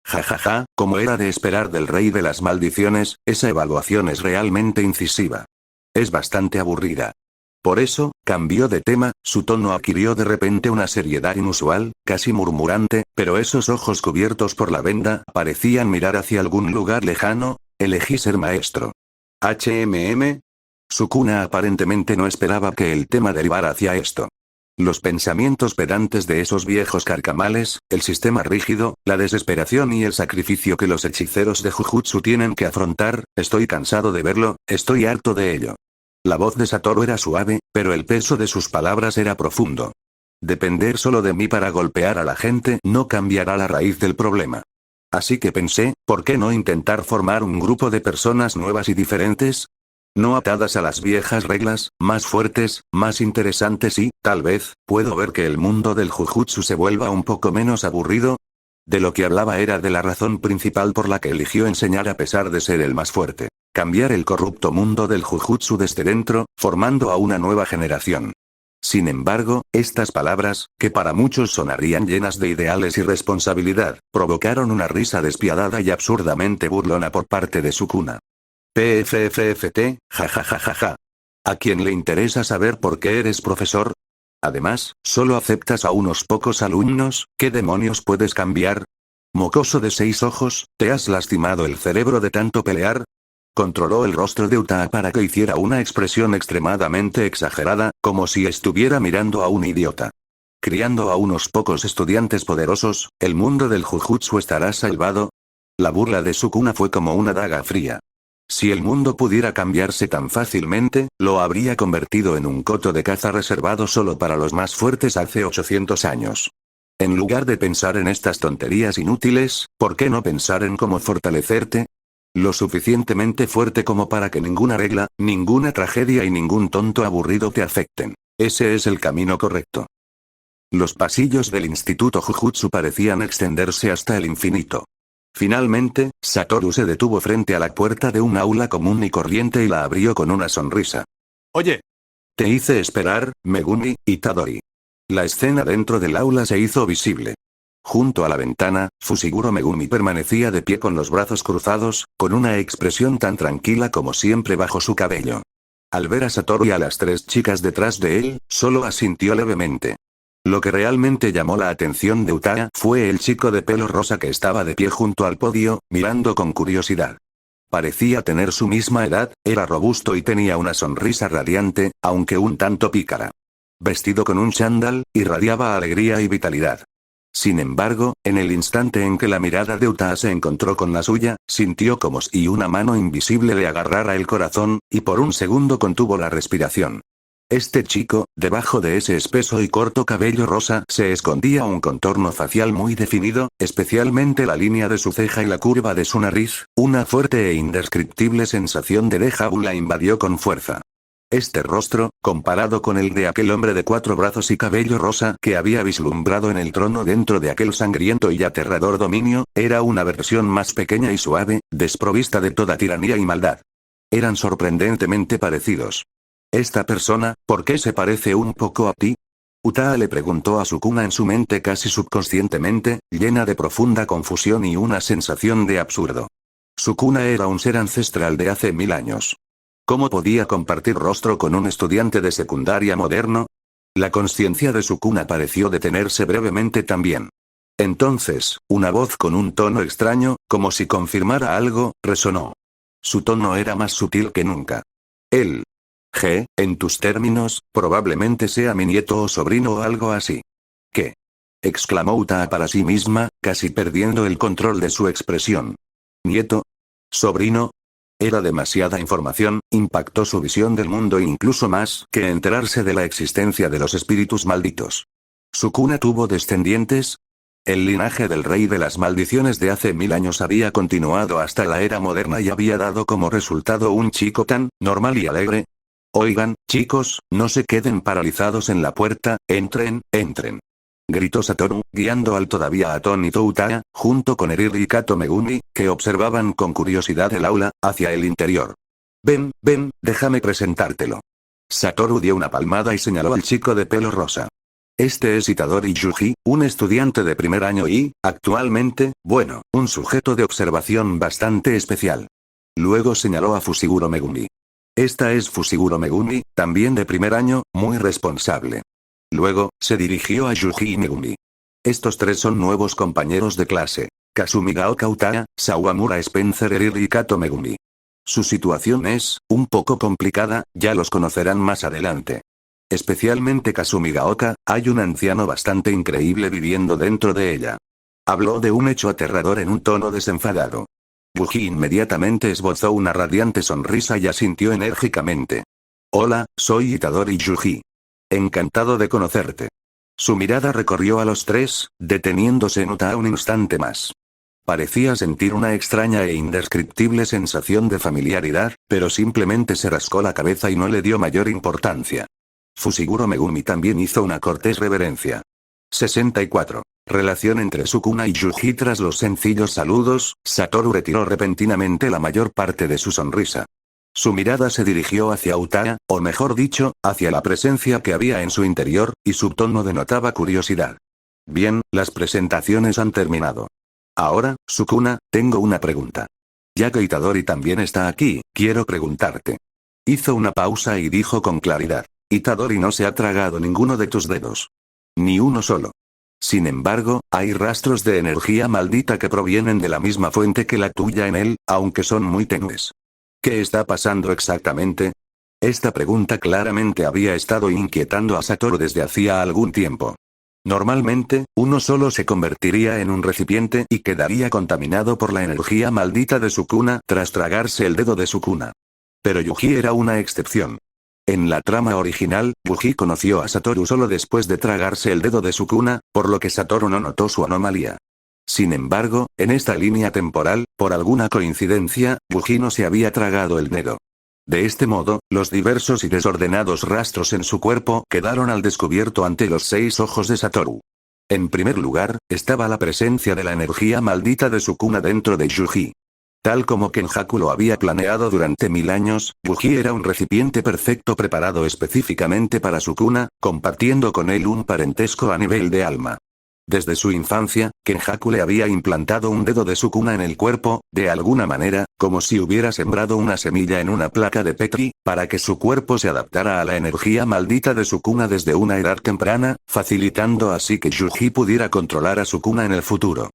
Jajaja, como era de esperar del rey de las maldiciones, esa evaluación es realmente incisiva. Es bastante aburrida. Por eso, cambió de tema, su tono adquirió de repente una seriedad inusual, casi murmurante, pero esos ojos cubiertos por la venda parecían mirar hacia algún lugar lejano. Elegí ser maestro. Sukuna aparentemente no esperaba que el tema derivara hacia esto. Los pensamientos pedantes de esos viejos carcamales, el sistema rígido, la desesperación y el sacrificio que los hechiceros de Jujutsu tienen que afrontar, estoy cansado de verlo, estoy harto de ello. La voz de Satoru era suave, pero el peso de sus palabras era profundo. Depender solo de mí para golpear a la gente no cambiará la raíz del problema. Así que pensé, ¿por qué no intentar formar un grupo de personas nuevas y diferentes? No atadas a las viejas reglas, más fuertes, más interesantes y, tal vez, puedo ver que el mundo del Jujutsu se vuelva un poco menos aburrido. De lo que hablaba era de la razón principal por la que eligió enseñar a pesar de ser el más fuerte. Cambiar el corrupto mundo del Jujutsu desde dentro, formando a una nueva generación. Sin embargo, estas palabras, que para muchos sonarían llenas de ideales y responsabilidad, provocaron una risa despiadada y absurdamente burlona por parte de Sukuna. PFFFT, jajajajaja. ¿A quién le interesa saber por qué eres profesor? Además, solo aceptas a unos pocos alumnos, ¿qué demonios puedes cambiar? Mocoso de 6 ojos, ¿te has lastimado el cerebro de tanto pelear? Controló el rostro de Utaa para que hiciera una expresión extremadamente exagerada, como si estuviera mirando a un idiota. Criando a unos pocos estudiantes poderosos, ¿el mundo del Jujutsu estará salvado? La burla de Sukuna fue como una daga fría. Si el mundo pudiera cambiarse tan fácilmente, lo habría convertido en un coto de caza reservado solo para los más fuertes hace 800 años. En lugar de pensar en estas tonterías inútiles, ¿por qué no pensar en cómo fortalecerte? Lo suficientemente fuerte como para que ninguna regla, ninguna tragedia y ningún tonto aburrido te afecten. Ese es el camino correcto. Los pasillos del Instituto Jujutsu parecían extenderse hasta el infinito. Finalmente, Satoru se detuvo frente a la puerta de un aula común y corriente y la abrió con una sonrisa. Oye. Te hice esperar, Megumi, Itadori. La escena dentro del aula se hizo visible. Junto a la ventana, Fushiguro Megumi permanecía de pie con los brazos cruzados, con una expresión tan tranquila como siempre bajo su cabello. Al ver a Satoru y a las 3 chicas detrás de él, solo asintió levemente. Lo que realmente llamó la atención de Utaa fue el chico de pelo rosa que estaba de pie junto al podio, mirando con curiosidad. Parecía tener su misma edad, era robusto y tenía una sonrisa radiante, aunque un tanto pícara. Vestido con un chándal, irradiaba alegría y vitalidad. Sin embargo, en el instante en que la mirada de Utaa se encontró con la suya, sintió como si una mano invisible le agarrara el corazón, y por un segundo contuvo la respiración. Este chico, debajo de ese espeso y corto cabello rosa, se escondía un contorno facial muy definido, especialmente la línea de su ceja y la curva de su nariz, una fuerte e indescriptible sensación de déjà vu la invadió con fuerza. Este rostro, comparado con el de aquel hombre de 4 brazos y cabello rosa que había vislumbrado en el trono dentro de aquel sangriento y aterrador dominio, era una versión más pequeña y suave, desprovista de toda tiranía y maldad. Eran sorprendentemente parecidos. Esta persona, ¿por qué se parece un poco a ti? Utaa le preguntó a Sukuna en su mente casi subconscientemente, llena de profunda confusión y una sensación de absurdo. Sukuna era un ser ancestral de hace 1000 años. ¿Cómo podía compartir rostro con un estudiante de secundaria moderno? La conciencia de Sukuna pareció detenerse brevemente también. Entonces, una voz con un tono extraño, como si confirmara algo, resonó. Su tono era más sutil que nunca. Él. En tus términos, probablemente sea mi nieto o sobrino o algo así. ¿Qué? Exclamó Utaa para sí misma, casi perdiendo el control de su expresión. ¿Nieto? ¿Sobrino? Era demasiada información, impactó su visión del mundo incluso más que enterarse de la existencia de los espíritus malditos. ¿Sukuna tuvo descendientes? El linaje del rey de las maldiciones de hace 1000 años había continuado hasta la era moderna y había dado como resultado un chico tan normal y alegre. Oigan, chicos, no se queden paralizados en la puerta, entren, entren. Gritó Satoru, guiando al todavía atónito Utaa, junto con Eriri y Kato Megumi, que observaban con curiosidad el aula, hacia el interior. Ven, déjame presentártelo. Satoru dio una palmada y señaló al chico de pelo rosa. Este es Itadori Yuji, un estudiante de primer año y, actualmente, bueno, un sujeto de observación bastante especial. Luego señaló a Fushiguro Megumi. Esta es Fushiguro Megumi, también de primer año, muy responsable. Luego, se dirigió a Yuji Megumi. Estos tres son nuevos compañeros de clase. Kasumi Gaoka Utada, Sawamura Spencer Erir y Kato Megumi. Su situación es, un poco complicada, ya los conocerán más adelante. Especialmente Kasumi Gaoka, hay un anciano bastante increíble viviendo dentro de ella. Habló de un hecho aterrador en un tono desenfadado. Yuji inmediatamente esbozó una radiante sonrisa y asintió enérgicamente. Hola, soy Itadori Yuji. Encantado de conocerte. Su mirada recorrió a los tres, deteniéndose en Uta un instante más. Parecía sentir una extraña e indescriptible sensación de familiaridad, pero simplemente se rascó la cabeza y no le dio mayor importancia. Fushiguro Megumi también hizo una cortés reverencia. 64. Relación entre Sukuna y Yuji. Tras los sencillos saludos, Satoru retiró repentinamente la mayor parte de su sonrisa. Su mirada se dirigió hacia Utada, o mejor dicho, hacia la presencia que había en su interior, y su tono denotaba curiosidad. Bien, las presentaciones han terminado. Ahora, Sukuna, tengo una pregunta. Ya que Itadori también está aquí, quiero preguntarte. Hizo una pausa y dijo con claridad. Itadori no se ha tragado ninguno de tus dedos. Ni uno solo. Sin embargo, hay rastros de energía maldita que provienen de la misma fuente que la tuya en él, aunque son muy tenues. ¿Qué está pasando exactamente? Esta pregunta claramente había estado inquietando a Satoru desde hacía algún tiempo. Normalmente, uno solo se convertiría en un recipiente y quedaría contaminado por la energía maldita de Sukuna tras tragarse el dedo de Sukuna. Pero Yuji era una excepción. En la trama original, Yuji conoció a Satoru solo después de tragarse el dedo de Sukuna, por lo que Satoru no notó su anomalía. Sin embargo, en esta línea temporal, por alguna coincidencia, Yuji no se había tragado el dedo. De este modo, los diversos y desordenados rastros en su cuerpo quedaron al descubierto ante los 6 ojos de Satoru. En primer lugar, estaba la presencia de la energía maldita de Sukuna dentro de Yuji. Tal como Kenjaku lo había planeado durante 1000 años, Yuji era un recipiente perfecto preparado específicamente para Sukuna, compartiendo con él un parentesco a nivel de alma. Desde su infancia, Kenjaku le había implantado un dedo de Sukuna en el cuerpo, de alguna manera, como si hubiera sembrado una semilla en una placa de Petri, para que su cuerpo se adaptara a la energía maldita de Sukuna desde una edad temprana, facilitando así que Yuji pudiera controlar a Sukuna en el futuro.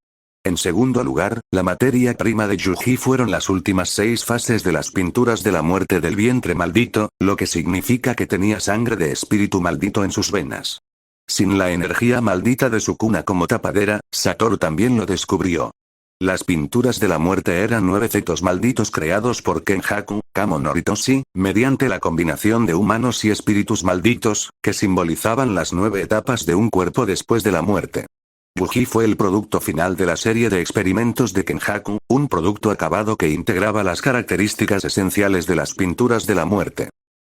En segundo lugar, la materia prima de Yuji fueron las últimas 6 fases de las pinturas de la muerte del vientre maldito, lo que significa que tenía sangre de espíritu maldito en sus venas. Sin la energía maldita de Sukuna como tapadera, Satoru también lo descubrió. Las pinturas de la muerte eran 9 fetos malditos creados por Kenjaku, Kamo Noritoshi, mediante la combinación de humanos y espíritus malditos, que simbolizaban las 9 etapas de un cuerpo después de la muerte. Yuji fue el producto final de la serie de experimentos de Kenjaku, un producto acabado que integraba las características esenciales de las pinturas de la muerte.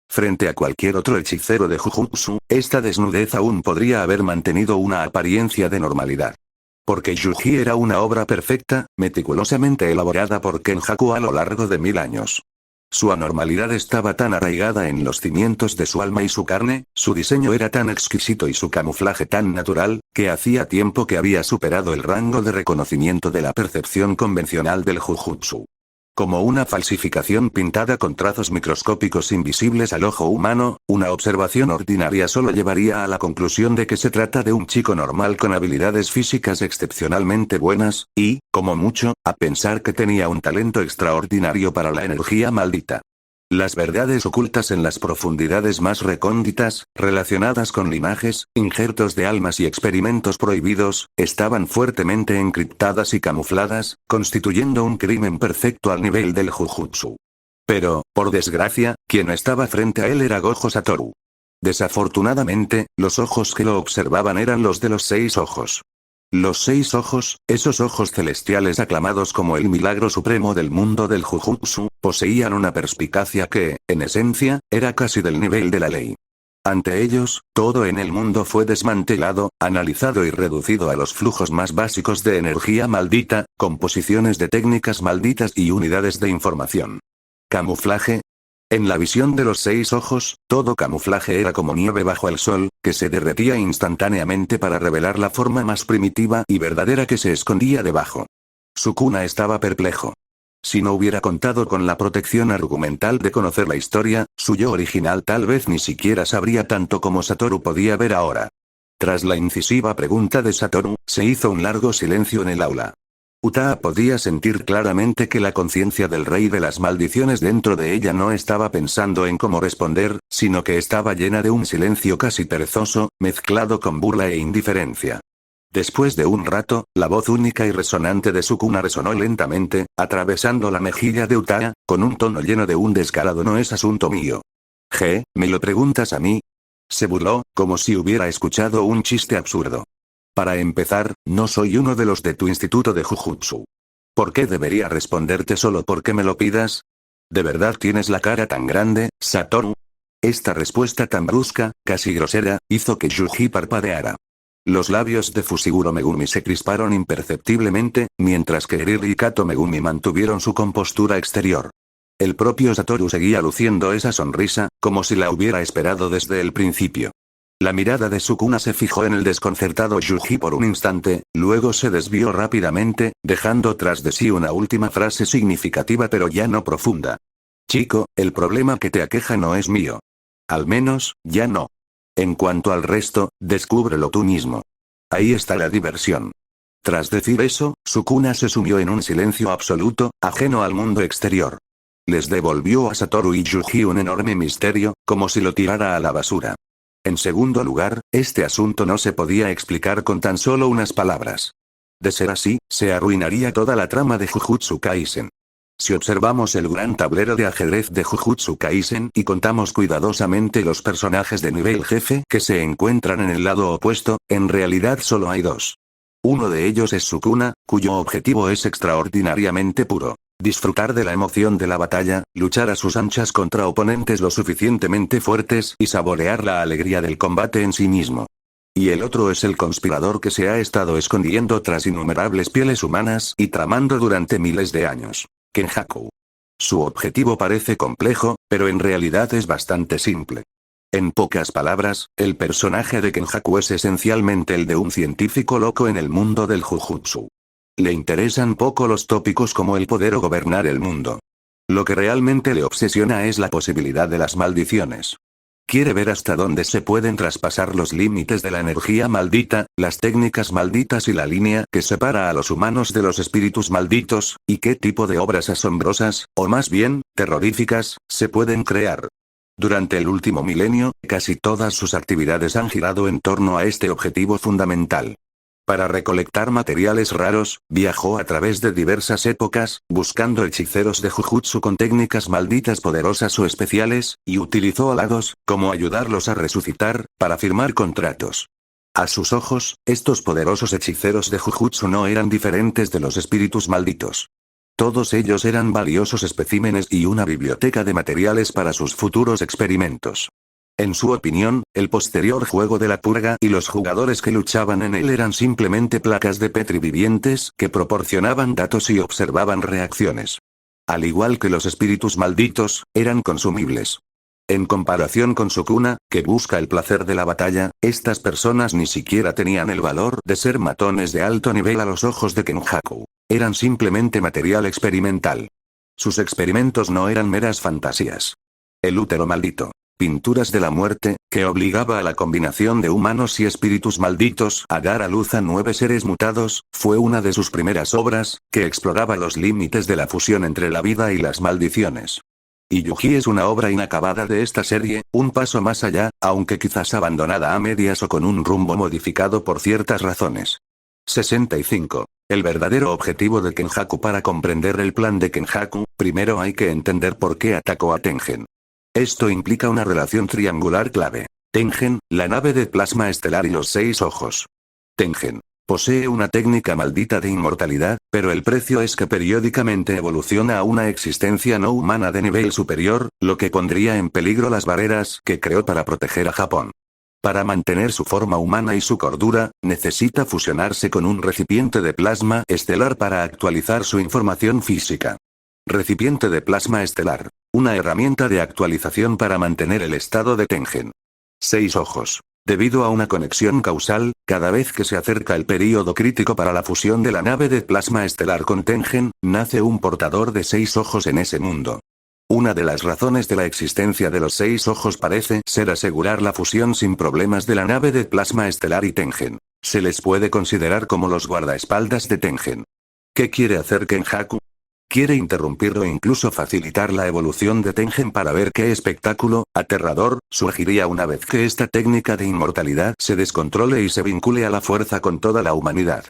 Frente a cualquier otro hechicero de Jujutsu, esta desnudez aún podría haber mantenido una apariencia de normalidad. Porque Yuji era una obra perfecta, meticulosamente elaborada por Kenjaku a lo largo de 1000 años. Su anormalidad estaba tan arraigada en los cimientos de su alma y su carne, su diseño era tan exquisito y su camuflaje tan natural, que hacía tiempo que había superado el rango de reconocimiento de la percepción convencional del Jujutsu. Como una falsificación pintada con trazos microscópicos invisibles al ojo humano, una observación ordinaria solo llevaría a la conclusión de que se trata de un chico normal con habilidades físicas excepcionalmente buenas, y, como mucho, a pensar que tenía un talento extraordinario para la energía maldita. Las verdades ocultas en las profundidades más recónditas, relacionadas con linajes, injertos de almas y experimentos prohibidos, estaban fuertemente encriptadas y camufladas, constituyendo un crimen perfecto al nivel del Jujutsu. Pero, por desgracia, quien estaba frente a él era Gojo Satoru. Desafortunadamente, los ojos que lo observaban eran los de los 6 ojos. Los 6 ojos, esos ojos celestiales aclamados como el milagro supremo del mundo del Jujutsu, poseían una perspicacia que, en esencia, era casi del nivel de la ley. Ante ellos, todo en el mundo fue desmantelado, analizado y reducido a los flujos más básicos de energía maldita, composiciones de técnicas malditas y unidades de información. Camuflaje. En la visión de los 6 ojos, todo camuflaje era como nieve bajo el sol, que se derretía instantáneamente para revelar la forma más primitiva y verdadera que se escondía debajo. Sukuna estaba perplejo. Si no hubiera contado con la protección argumental de conocer la historia, su yo original tal vez ni siquiera sabría tanto como Satoru podía ver ahora. Tras la incisiva pregunta de Satoru, se hizo un largo silencio en el aula. Utaa podía sentir claramente que la conciencia del rey de las maldiciones dentro de ella no estaba pensando en cómo responder, sino que estaba llena de un silencio casi perezoso, mezclado con burla e indiferencia. Después de un rato, la voz única y resonante de Sukuna resonó lentamente, atravesando la mejilla de Utaa, con un tono lleno de un descarado "no es asunto mío". ¿Me lo preguntas a mí? Se burló, como si hubiera escuchado un chiste absurdo. Para empezar, no soy uno de los de tu instituto de Jujutsu. ¿Por qué debería responderte solo porque me lo pidas? ¿De verdad tienes la cara tan grande, Satoru? Esta respuesta tan brusca, casi grosera, hizo que Yuji parpadeara. Los labios de Fushiguro Megumi se crisparon imperceptiblemente, mientras que Eriri y Kato Megumi mantuvieron su compostura exterior. El propio Satoru seguía luciendo esa sonrisa, como si la hubiera esperado desde el principio. La mirada de Sukuna se fijó en el desconcertado Yuji por un instante, luego se desvió rápidamente, dejando tras de sí una última frase significativa pero ya no profunda. Chico, el problema que te aqueja no es mío. Al menos, ya no. En cuanto al resto, descúbrelo tú mismo. Ahí está la diversión. Tras decir eso, Sukuna se sumió en un silencio absoluto, ajeno al mundo exterior. Les devolvió a Satoru y Yuji un enorme misterio, como si lo tirara a la basura. En segundo lugar, este asunto no se podía explicar con tan solo unas palabras. De ser así, se arruinaría toda la trama de Jujutsu Kaisen. Si observamos el gran tablero de ajedrez de Jujutsu Kaisen y contamos cuidadosamente los personajes de nivel jefe que se encuentran en el lado opuesto, en realidad solo hay dos. Uno de ellos es Sukuna, cuyo objetivo es extraordinariamente puro. Disfrutar de la emoción de la batalla, luchar a sus anchas contra oponentes lo suficientemente fuertes y saborear la alegría del combate en sí mismo. Y el otro es el conspirador que se ha estado escondiendo tras innumerables pieles humanas y tramando durante miles de años. Kenjaku. Su objetivo parece complejo, pero en realidad es bastante simple. En pocas palabras, el personaje de Kenjaku es esencialmente el de un científico loco en el mundo del Jujutsu. Le interesan poco los tópicos como el poder o gobernar el mundo. Lo que realmente le obsesiona es la posibilidad de las maldiciones. Quiere ver hasta dónde se pueden traspasar los límites de la energía maldita, las técnicas malditas y la línea que separa a los humanos de los espíritus malditos, y qué tipo de obras asombrosas, o más bien, terroríficas, se pueden crear. Durante el último milenio, casi todas sus actividades han girado en torno a este objetivo fundamental. Para recolectar materiales raros, viajó a través de diversas épocas, buscando hechiceros de Jujutsu con técnicas malditas poderosas o especiales, y utilizó halagos, como ayudarlos a resucitar, para firmar contratos. A sus ojos, estos poderosos hechiceros de Jujutsu no eran diferentes de los espíritus malditos. Todos ellos eran valiosos especímenes y una biblioteca de materiales para sus futuros experimentos. En su opinión, el posterior juego de la purga y los jugadores que luchaban en él eran simplemente placas de Petri vivientes que proporcionaban datos y observaban reacciones. Al igual que los espíritus malditos, eran consumibles. En comparación con Sukuna, que busca el placer de la batalla, estas personas ni siquiera tenían el valor de ser matones de alto nivel a los ojos de Kenjaku. Eran simplemente material experimental. Sus experimentos no eran meras fantasías. El útero maldito. Pinturas de la muerte, que obligaba a la combinación de humanos y espíritus malditos a dar a luz a 9 seres mutados, fue una de sus primeras obras, que exploraba los límites de la fusión entre la vida y las maldiciones. Y Yuji es una obra inacabada de esta serie, un paso más allá, aunque quizás abandonada a medias o con un rumbo modificado por ciertas razones. 65. El verdadero objetivo de Kenjaku. Para comprender el plan de Kenjaku, primero hay que entender por qué atacó a Tengen. Esto implica una relación triangular clave. Tengen, la nave de plasma estelar y los 6 ojos. Tengen posee una técnica maldita de inmortalidad, pero el precio es que periódicamente evoluciona a una existencia no humana de nivel superior, lo que pondría en peligro las barreras que creó para proteger a Japón. Para mantener su forma humana y su cordura, necesita fusionarse con un recipiente de plasma estelar para actualizar su información física. Recipiente de plasma estelar. Una herramienta de actualización para mantener el estado de Tengen. 6 ojos. Debido a una conexión causal, cada vez que se acerca el período crítico para la fusión de la nave de plasma estelar con Tengen, nace un portador de 6 ojos en ese mundo. Una de las razones de la existencia de los 6 ojos parece ser asegurar la fusión sin problemas de la nave de plasma estelar y Tengen. Se les puede considerar como los guardaespaldas de Tengen. ¿Qué quiere hacer Kenjaku? Quiere interrumpir o incluso facilitar la evolución de Tengen para ver qué espectáculo aterrador surgiría una vez que esta técnica de inmortalidad se descontrole y se vincule a la fuerza con toda la humanidad.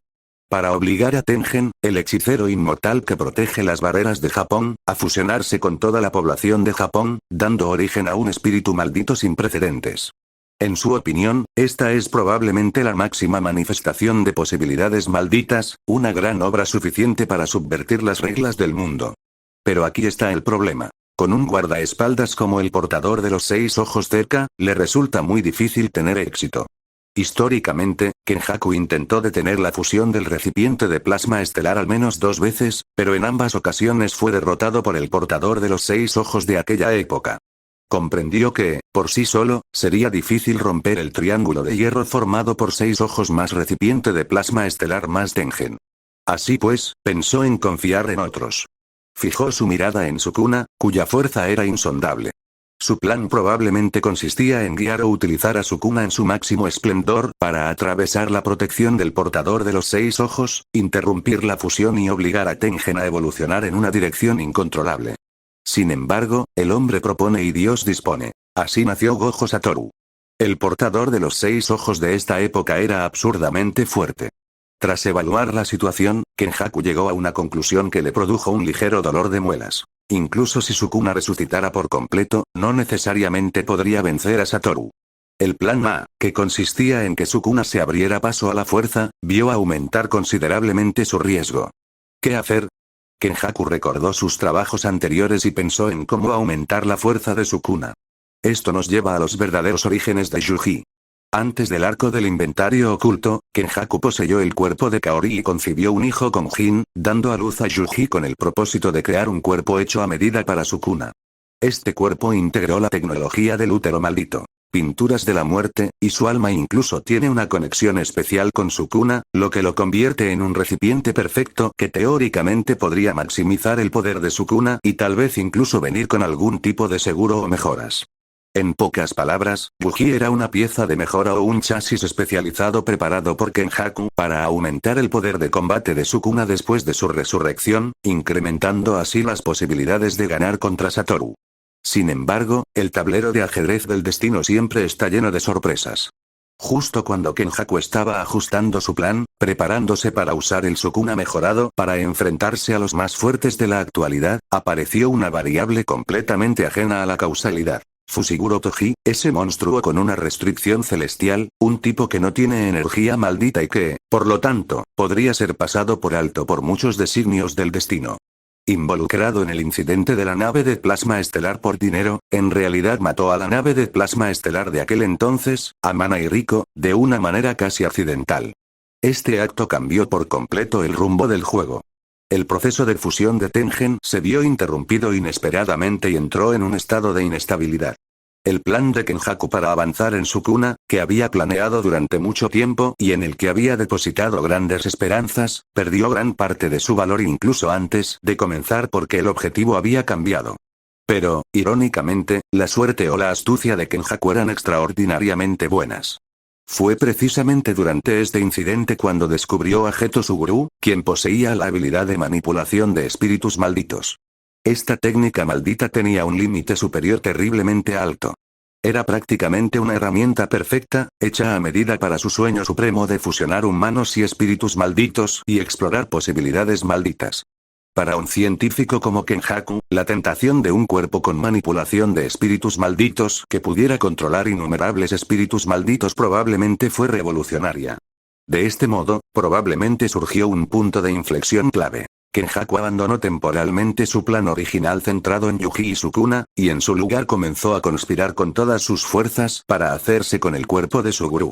Para obligar a Tengen, el hechicero inmortal que protege las barreras de Japón, a fusionarse con toda la población de Japón, dando origen a un espíritu maldito sin precedentes. En su opinión, esta es probablemente la máxima manifestación de posibilidades malditas, una gran obra suficiente para subvertir las reglas del mundo. Pero aquí está el problema. Con un guardaespaldas como el portador de los 6 ojos cerca, le resulta muy difícil tener éxito. Históricamente, Kenjaku intentó detener la fusión del recipiente de plasma estelar al menos 2 veces, pero en ambas ocasiones fue derrotado por el portador de los 6 ojos de aquella época. Comprendió que, por sí solo, sería difícil romper el triángulo de hierro formado por 6 ojos más recipiente de plasma estelar más Tengen. Así pues, pensó en confiar en otros. Fijó su mirada en Sukuna, cuya fuerza era insondable. Su plan probablemente consistía en guiar o utilizar a Sukuna en su máximo esplendor para atravesar la protección del portador de los 6 ojos, interrumpir la fusión y obligar a Tengen a evolucionar en una dirección incontrolable. Sin embargo, el hombre propone y Dios dispone. Así nació Gojo Satoru. El portador de los 6 ojos de esta época era absurdamente fuerte. Tras evaluar la situación, Kenjaku llegó a una conclusión que le produjo un ligero dolor de muelas. Incluso si Sukuna resucitara por completo, no necesariamente podría vencer a Satoru. El plan A, que consistía en que Sukuna se abriera paso a la fuerza, vio aumentar considerablemente su riesgo. ¿Qué hacer? Kenjaku recordó sus trabajos anteriores y pensó en cómo aumentar la fuerza de Sukuna. Esto nos lleva a los verdaderos orígenes de Yuji. Antes del arco del inventario oculto, Kenjaku poseyó el cuerpo de Kaori y concibió un hijo con Jin, dando a luz a Yuji con el propósito de crear un cuerpo hecho a medida para Sukuna. Este cuerpo integró la tecnología del útero maldito, pinturas de la muerte, y su alma incluso tiene una conexión especial con Sukuna, lo que lo convierte en un recipiente perfecto que teóricamente podría maximizar el poder de Sukuna y tal vez incluso venir con algún tipo de seguro o mejoras. En pocas palabras, Yuji era una pieza de mejora o un chasis especializado preparado por Kenjaku para aumentar el poder de combate de Sukuna después de su resurrección, incrementando así las posibilidades de ganar contra Satoru. Sin embargo, el tablero de ajedrez del destino siempre está lleno de sorpresas. Justo cuando Kenjaku estaba ajustando su plan, preparándose para usar el Sukuna mejorado para enfrentarse a los más fuertes de la actualidad, apareció una variable completamente ajena a la causalidad. Fushiguro Toji, ese monstruo con una restricción celestial, un tipo que no tiene energía maldita y que, por lo tanto, podría ser pasado por alto por muchos designios del destino. Involucrado en el incidente de la nave de plasma estelar por dinero, en realidad mató a la nave de plasma estelar de aquel entonces, Amana y Riko, de una manera casi accidental. Este acto cambió por completo el rumbo del juego. El proceso de fusión de Tengen se vio interrumpido inesperadamente y entró en un estado de inestabilidad. El plan de Kenjaku para avanzar en Sukuna, que había planeado durante mucho tiempo y en el que había depositado grandes esperanzas, perdió gran parte de su valor incluso antes de comenzar porque el objetivo había cambiado. Pero, irónicamente, la suerte o la astucia de Kenjaku eran extraordinariamente buenas. Fue precisamente durante este incidente cuando descubrió a Geto Suguru, quien poseía la habilidad de manipulación de espíritus malditos. Esta técnica maldita tenía un límite superior terriblemente alto. Era prácticamente una herramienta perfecta, hecha a medida para su sueño supremo de fusionar humanos y espíritus malditos y explorar posibilidades malditas. Para un científico como Kenjaku, la tentación de un cuerpo con manipulación de espíritus malditos que pudiera controlar innumerables espíritus malditos probablemente fue revolucionaria. De este modo, probablemente surgió un punto de inflexión clave. Kenjaku abandonó temporalmente su plan original centrado en Yuji y Sukuna, y en su lugar comenzó a conspirar con todas sus fuerzas para hacerse con el cuerpo de Suguru.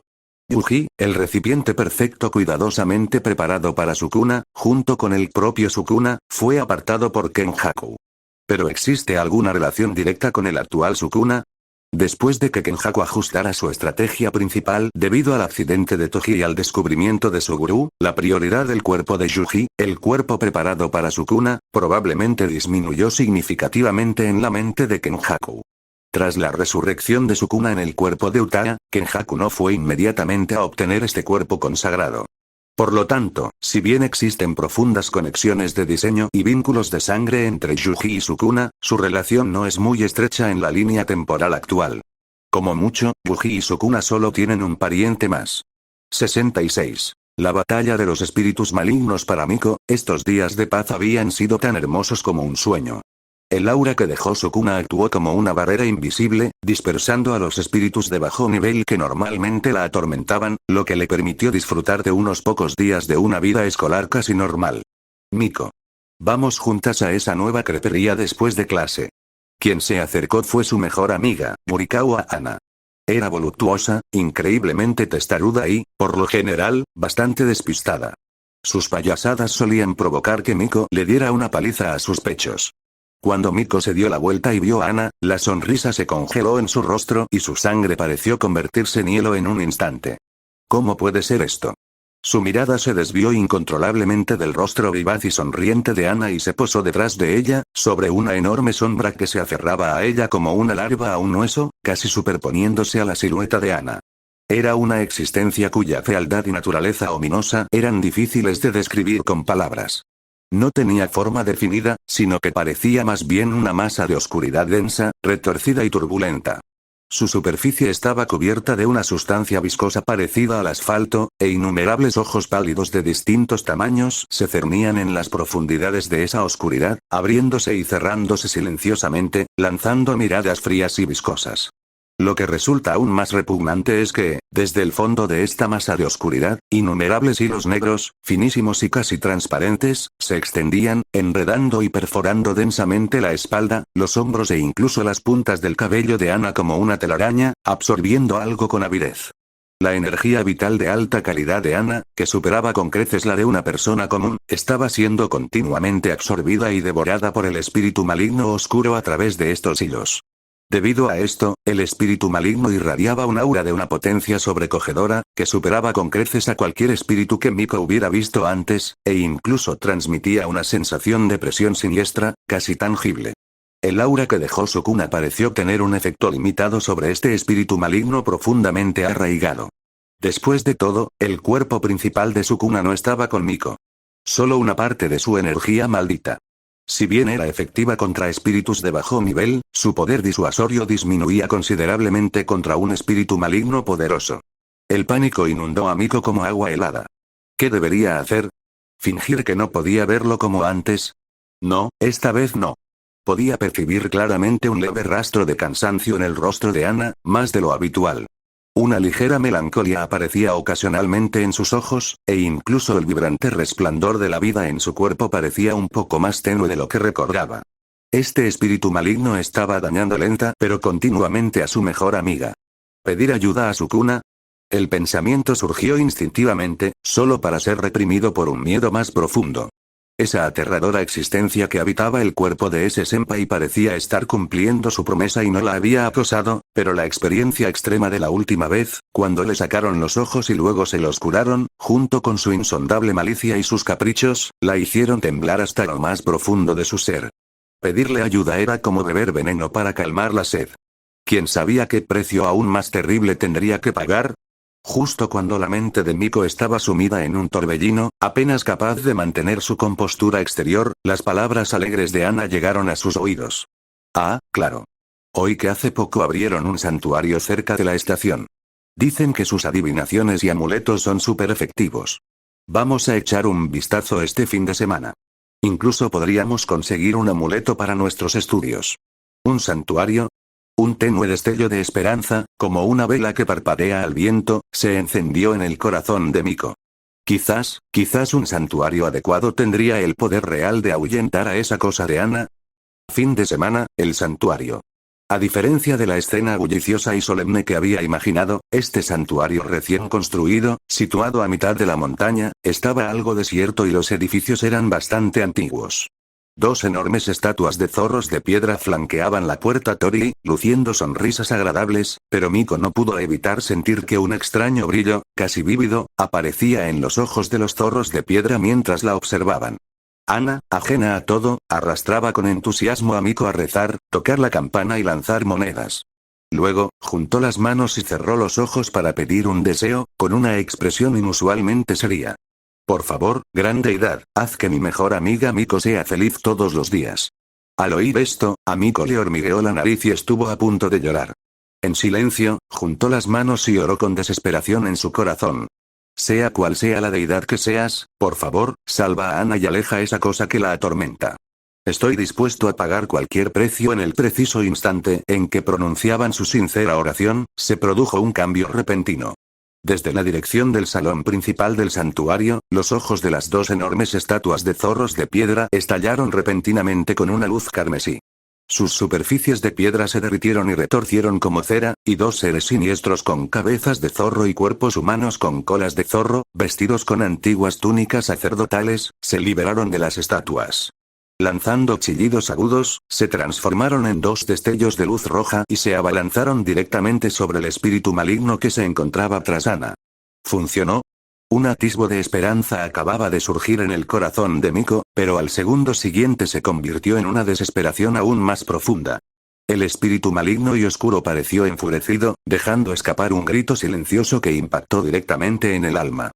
Yuji, el recipiente perfecto cuidadosamente preparado para Sukuna, junto con el propio Sukuna, fue apartado por Kenjaku. ¿Pero existe alguna relación directa con el actual Sukuna? Después de que Kenjaku ajustara su estrategia principal debido al accidente de Toji y al descubrimiento de su gurú, la prioridad del cuerpo de Yuji, el cuerpo preparado para Sukuna, probablemente disminuyó significativamente en la mente de Kenjaku. Tras la resurrección de Sukuna en el cuerpo de Utaa, Kenjaku no fue inmediatamente a obtener este cuerpo consagrado. Por lo tanto, si bien existen profundas conexiones de diseño y vínculos de sangre entre Yuji y Sukuna, su relación no es muy estrecha en la línea temporal actual. Como mucho, Yuji y Sukuna solo tienen un pariente más. 66. La batalla de los espíritus malignos para Miko, estos días de paz habían sido tan hermosos como un sueño. El aura que dejó Sukuna actuó como una barrera invisible, dispersando a los espíritus de bajo nivel que normalmente la atormentaban, lo que le permitió disfrutar de unos pocos días de una vida escolar casi normal. Miko. Vamos juntas a esa nueva crepería después de clase. Quien se acercó fue su mejor amiga, Morikawa Ana. Era voluptuosa, increíblemente testaruda y, por lo general, bastante despistada. Sus payasadas solían provocar que Miko le diera una paliza a sus pechos. Cuando Miko se dio la vuelta y vio a Ana, la sonrisa se congeló en su rostro y su sangre pareció convertirse en hielo en un instante. ¿Cómo puede ser esto? Su mirada se desvió incontrolablemente del rostro vivaz y sonriente de Ana y se posó detrás de ella, sobre una enorme sombra que se aferraba a ella como una larva a un hueso, casi superponiéndose a la silueta de Ana. Era una existencia cuya fealdad y naturaleza ominosa eran difíciles de describir con palabras. No tenía forma definida, sino que parecía más bien una masa de oscuridad densa, retorcida y turbulenta. Su superficie estaba cubierta de una sustancia viscosa parecida al asfalto, e innumerables ojos pálidos de distintos tamaños se cernían en las profundidades de esa oscuridad, abriéndose y cerrándose silenciosamente, lanzando miradas frías y viscosas. Lo que resulta aún más repugnante es que, desde el fondo de esta masa de oscuridad, innumerables hilos negros, finísimos y casi transparentes, se extendían, enredando y perforando densamente la espalda, los hombros e incluso las puntas del cabello de Ana como una telaraña, absorbiendo algo con avidez. La energía vital de alta calidad de Ana, que superaba con creces la de una persona común, estaba siendo continuamente absorbida y devorada por el espíritu maligno oscuro a través de estos hilos. Debido a esto, el espíritu maligno irradiaba un aura de una potencia sobrecogedora, que superaba con creces a cualquier espíritu que Miko hubiera visto antes, e incluso transmitía una sensación de presión siniestra, casi tangible. El aura que dejó Sukuna pareció tener un efecto limitado sobre este espíritu maligno profundamente arraigado. Después de todo, el cuerpo principal de Sukuna no estaba con Miko. Solo una parte de su energía maldita. Si bien era efectiva contra espíritus de bajo nivel, su poder disuasorio disminuía considerablemente contra un espíritu maligno poderoso. El pánico inundó a Miko como agua helada. ¿Qué debería hacer? ¿Fingir que no podía verlo como antes? No, esta vez no. Podía percibir claramente un leve rastro de cansancio en el rostro de Ana, más de lo habitual. Una ligera melancolía aparecía ocasionalmente en sus ojos, e incluso el vibrante resplandor de la vida en su cuerpo parecía un poco más tenue de lo que recordaba. Este espíritu maligno estaba dañando lenta pero continuamente a su mejor amiga. ¿Pedir ayuda a Sukuna? El pensamiento surgió instintivamente, solo para ser reprimido por un miedo más profundo. Esa aterradora existencia que habitaba el cuerpo de ese senpai parecía estar cumpliendo su promesa y no la había acosado, pero la experiencia extrema de la última vez, cuando le sacaron los ojos y luego se los curaron, junto con su insondable malicia y sus caprichos, la hicieron temblar hasta lo más profundo de su ser. Pedirle ayuda era como beber veneno para calmar la sed. ¿Quién sabía qué precio aún más terrible tendría que pagar? Justo cuando la mente de Miko estaba sumida en un torbellino, apenas capaz de mantener su compostura exterior, las palabras alegres de Ana llegaron a sus oídos. Ah, claro. Oí que hace poco abrieron un santuario cerca de la estación. Dicen que sus adivinaciones y amuletos son súper efectivos. Vamos a echar un vistazo este fin de semana. Incluso podríamos conseguir un amuleto para nuestros estudios. ¿Un santuario? Un tenue destello de esperanza, como una vela que parpadea al viento, se encendió en el corazón de Miko. Quizás un santuario adecuado tendría el poder real de ahuyentar a esa cosa de Ana. Fin de semana, el santuario. A diferencia de la escena bulliciosa y solemne que había imaginado, este santuario recién construido, situado a mitad de la montaña, estaba algo desierto y los edificios eran bastante antiguos. Dos enormes estatuas de zorros de piedra flanqueaban la puerta Tori, luciendo sonrisas agradables, pero Miko no pudo evitar sentir que un extraño brillo, casi vívido, aparecía en los ojos de los zorros de piedra mientras la observaban. Ana, ajena a todo, arrastraba con entusiasmo a Miko a rezar, tocar la campana y lanzar monedas. Luego, juntó las manos y cerró los ojos para pedir un deseo, con una expresión inusualmente seria. Por favor, gran deidad, haz que mi mejor amiga Miko sea feliz todos los días. Al oír esto, a Miko le hormigueó la nariz y estuvo a punto de llorar. En silencio, juntó las manos y oró con desesperación en su corazón. Sea cual sea la deidad que seas, por favor, salva a Ana y aleja esa cosa que la atormenta. Estoy dispuesto a pagar cualquier precio. En el preciso instante en que pronunciaban su sincera oración, se produjo un cambio repentino. Desde la dirección del salón principal del santuario, los ojos de las dos enormes estatuas de zorros de piedra estallaron repentinamente con una luz carmesí. Sus superficies de piedra se derritieron y retorcieron como cera, y dos seres siniestros con cabezas de zorro y cuerpos humanos con colas de zorro, vestidos con antiguas túnicas sacerdotales, se liberaron de las estatuas. Lanzando chillidos agudos, se transformaron en dos destellos de luz roja y se abalanzaron directamente sobre el espíritu maligno que se encontraba tras Ana. ¿Funcionó? Un atisbo de esperanza acababa de surgir en el corazón de Miko, pero al segundo siguiente se convirtió en una desesperación aún más profunda. El espíritu maligno y oscuro pareció enfurecido, dejando escapar un grito silencioso que impactó directamente en el alma.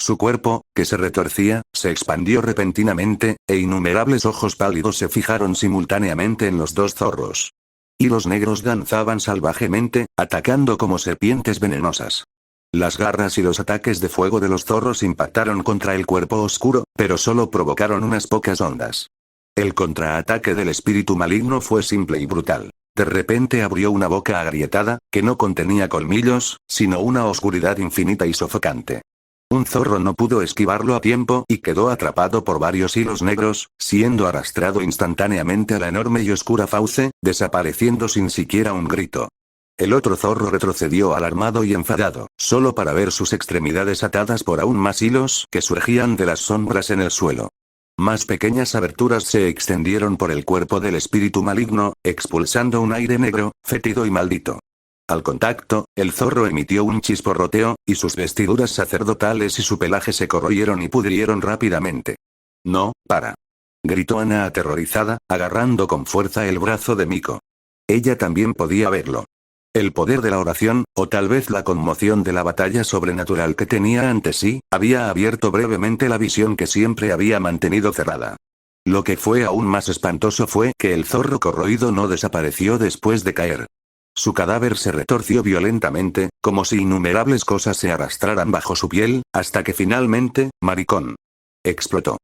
Su cuerpo, que se retorcía, se expandió repentinamente, e innumerables ojos pálidos se fijaron simultáneamente en los dos zorros. Hilos negros danzaban salvajemente, atacando como serpientes venenosas. Las garras y los ataques de fuego de los zorros impactaron contra el cuerpo oscuro, pero solo provocaron unas pocas ondas. El contraataque del espíritu maligno fue simple y brutal. De repente abrió una boca agrietada, que no contenía colmillos, sino una oscuridad infinita y sofocante. Un zorro no pudo esquivarlo a tiempo y quedó atrapado por varios hilos negros, siendo arrastrado instantáneamente a la enorme y oscura fauce, desapareciendo sin siquiera un grito. El otro zorro retrocedió alarmado y enfadado, solo para ver sus extremidades atadas por aún más hilos que surgían de las sombras en el suelo. Más pequeñas aberturas se extendieron por el cuerpo del espíritu maligno, expulsando un aire negro, fétido y maldito. Al contacto, el zorro emitió un chisporroteo, y sus vestiduras sacerdotales y su pelaje se corroyeron y pudrieron rápidamente. «No, para», gritó Ana aterrorizada, agarrando con fuerza el brazo de Miko. Ella también podía verlo. El poder de la oración, o tal vez la conmoción de la batalla sobrenatural que tenía ante sí, había abierto brevemente la visión que siempre había mantenido cerrada. Lo que fue aún más espantoso fue que el zorro corroído no desapareció después de caer. Su cadáver se retorció violentamente, como si innumerables cosas se arrastraran bajo su piel, hasta que finalmente, maricón, explotó.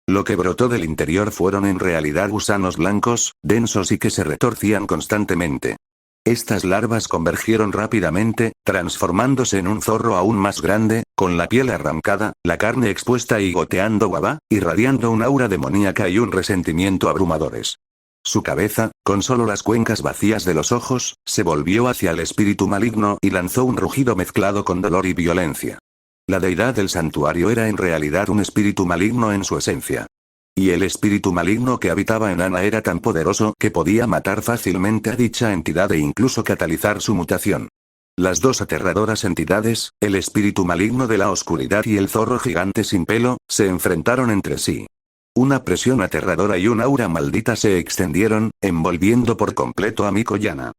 Lo que brotó del interior fueron en realidad gusanos blancos, densos y que se retorcían constantemente. Estas larvas convergieron rápidamente, transformándose en un zorro aún más grande, con la piel arrancada, la carne expuesta y goteando guava, irradiando un aura demoníaca y un resentimiento abrumadores. Su cabeza, con solo las cuencas vacías de los ojos, se volvió hacia el espíritu maligno y lanzó un rugido mezclado con dolor y violencia. La deidad del santuario era en realidad un espíritu maligno en su esencia. Y el espíritu maligno que habitaba en Ana era tan poderoso que podía matar fácilmente a dicha entidad e incluso catalizar su mutación. Las dos aterradoras entidades, el espíritu maligno de la oscuridad y el zorro gigante sin pelo, se enfrentaron entre sí. Una presión aterradora y un aura maldita se extendieron, envolviendo por completo a Miko y Ana.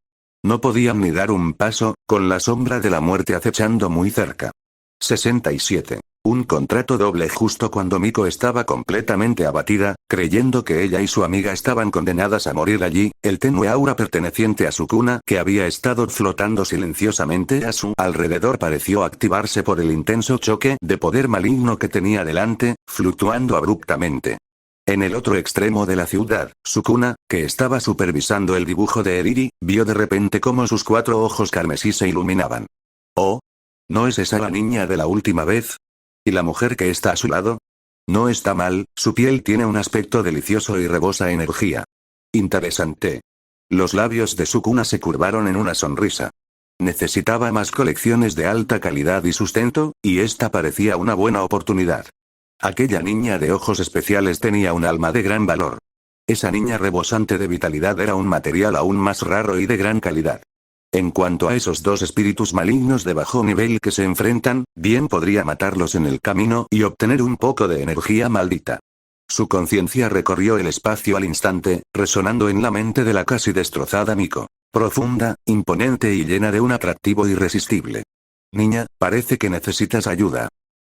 No podían ni dar un paso, con la sombra de la muerte acechando muy cerca. 67. Un contrato doble. Justo cuando Miko estaba completamente abatida, creyendo que ella y su amiga estaban condenadas a morir allí, el tenue aura perteneciente a Sukuna, que había estado flotando silenciosamente a su alrededor, pareció activarse por el intenso choque de poder maligno que tenía delante, fluctuando abruptamente. En el otro extremo de la ciudad, Sukuna, que estaba supervisando el dibujo de Eriri, vio de repente cómo sus 4 ojos carmesí se iluminaban. «Oh, ¿no es esa la niña de la última vez? ¿Y la mujer que está a su lado? No está mal, su piel tiene un aspecto delicioso y rebosa energía. Interesante». Los labios de Sukuna se curvaron en una sonrisa. Necesitaba más colecciones de alta calidad y sustento, y esta parecía una buena oportunidad. Aquella niña de ojos especiales tenía un alma de gran valor. Esa niña rebosante de vitalidad era un material aún más raro y de gran calidad. En cuanto a esos dos espíritus malignos de bajo nivel que se enfrentan, bien podría matarlos en el camino y obtener un poco de energía maldita. Su conciencia recorrió el espacio al instante, resonando en la mente de la casi destrozada Miko. Profunda, imponente y llena de un atractivo irresistible. Niña, parece que necesitas ayuda.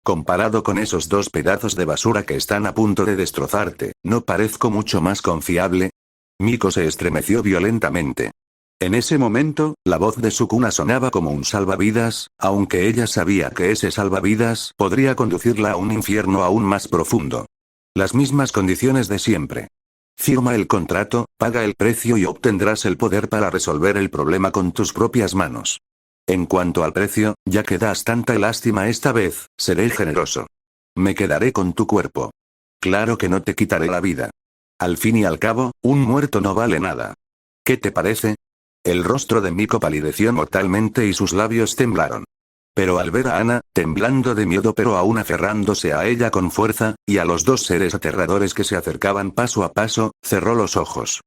Comparado con esos dos pedazos de basura que están a punto de destrozarte, ¿no parezco mucho más confiable? Miko se estremeció violentamente. En ese momento, la voz de Sukuna sonaba como un salvavidas, aunque ella sabía que ese salvavidas podría conducirla a un infierno aún más profundo. Las mismas condiciones de siempre. Firma el contrato, paga el precio y obtendrás el poder para resolver el problema con tus propias manos. En cuanto al precio, ya que das tanta lástima esta vez, seré generoso. Me quedaré con tu cuerpo. Claro que no te quitaré la vida. Al fin y al cabo, un muerto no vale nada. ¿Qué te parece? El rostro de Miko palideció mortalmente y sus labios temblaron. Pero al ver a Ana, temblando de miedo pero aún aferrándose a ella con fuerza, y a los dos seres aterradores que se acercaban paso a paso, cerró los ojos.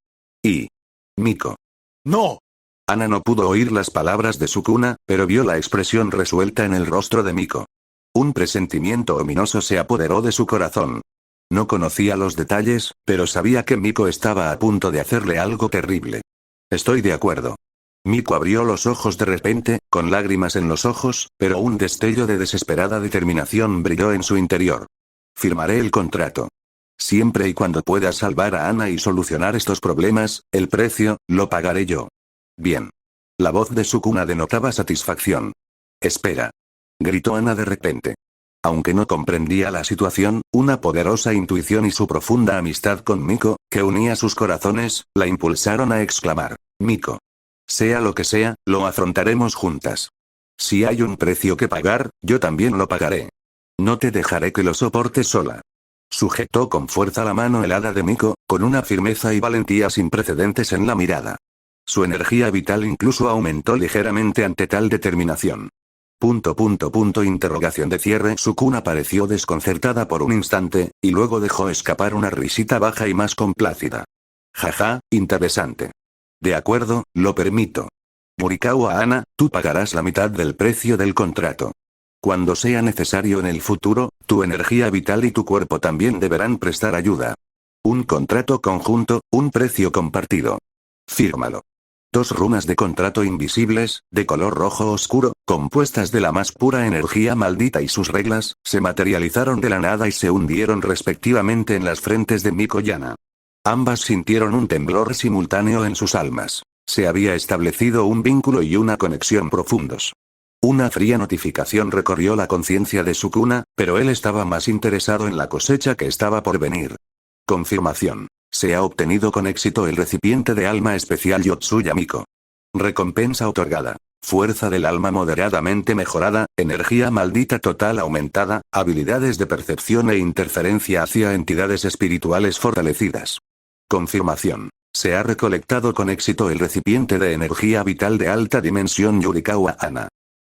Miko. ¡No! Ana no pudo oír las palabras de Sukuna, pero vio la expresión resuelta en el rostro de Miko. Un presentimiento ominoso se apoderó de su corazón. No conocía los detalles, pero sabía que Miko estaba a punto de hacerle algo terrible. Estoy de acuerdo. Miko abrió los ojos de repente, con lágrimas en los ojos, pero un destello de desesperada determinación brilló en su interior. Firmaré el contrato. Siempre y cuando pueda salvar a Ana y solucionar estos problemas, el precio, lo pagaré yo. Bien. La voz de Sukuna denotaba satisfacción. Espera. Gritó Ana de repente. Aunque no comprendía la situación, una poderosa intuición y su profunda amistad con Miko, que unía sus corazones, la impulsaron a exclamar. Miko. Sea lo que sea, lo afrontaremos juntas. Si hay un precio que pagar, yo también lo pagaré. No te dejaré que lo soportes sola. Sujetó con fuerza la mano helada de Miko, con una firmeza y valentía sin precedentes en la mirada. Su energía vital incluso aumentó ligeramente ante tal determinación. Interrogación de cierre. Sukuna pareció desconcertada por un instante, y luego dejó escapar una risita baja y más complácida. Jaja, interesante. De acuerdo, lo permito. Morikawa Ana, tú pagarás la mitad del precio del contrato. Cuando sea necesario en el futuro, tu energía vital y tu cuerpo también deberán prestar ayuda. Un contrato conjunto, un precio compartido. Fírmalo. 2 runas de contrato invisibles, de color rojo oscuro, compuestas de la más pura energía maldita y sus reglas, se materializaron de la nada y se hundieron respectivamente en las frentes de Miko y Ana. Ambas sintieron un temblor simultáneo en sus almas. Se había establecido un vínculo y una conexión profundos. Una fría notificación recorrió la conciencia de Sukuna, pero él estaba más interesado en la cosecha que estaba por venir. Confirmación. Se ha obtenido con éxito el recipiente de alma especial Yotsuya Miko. Recompensa otorgada. Fuerza del alma moderadamente mejorada, energía maldita total aumentada, habilidades de percepción e interferencia hacia entidades espirituales fortalecidas. Confirmación. Se ha recolectado con éxito el recipiente de energía vital de alta dimensión Yurikawa Ana.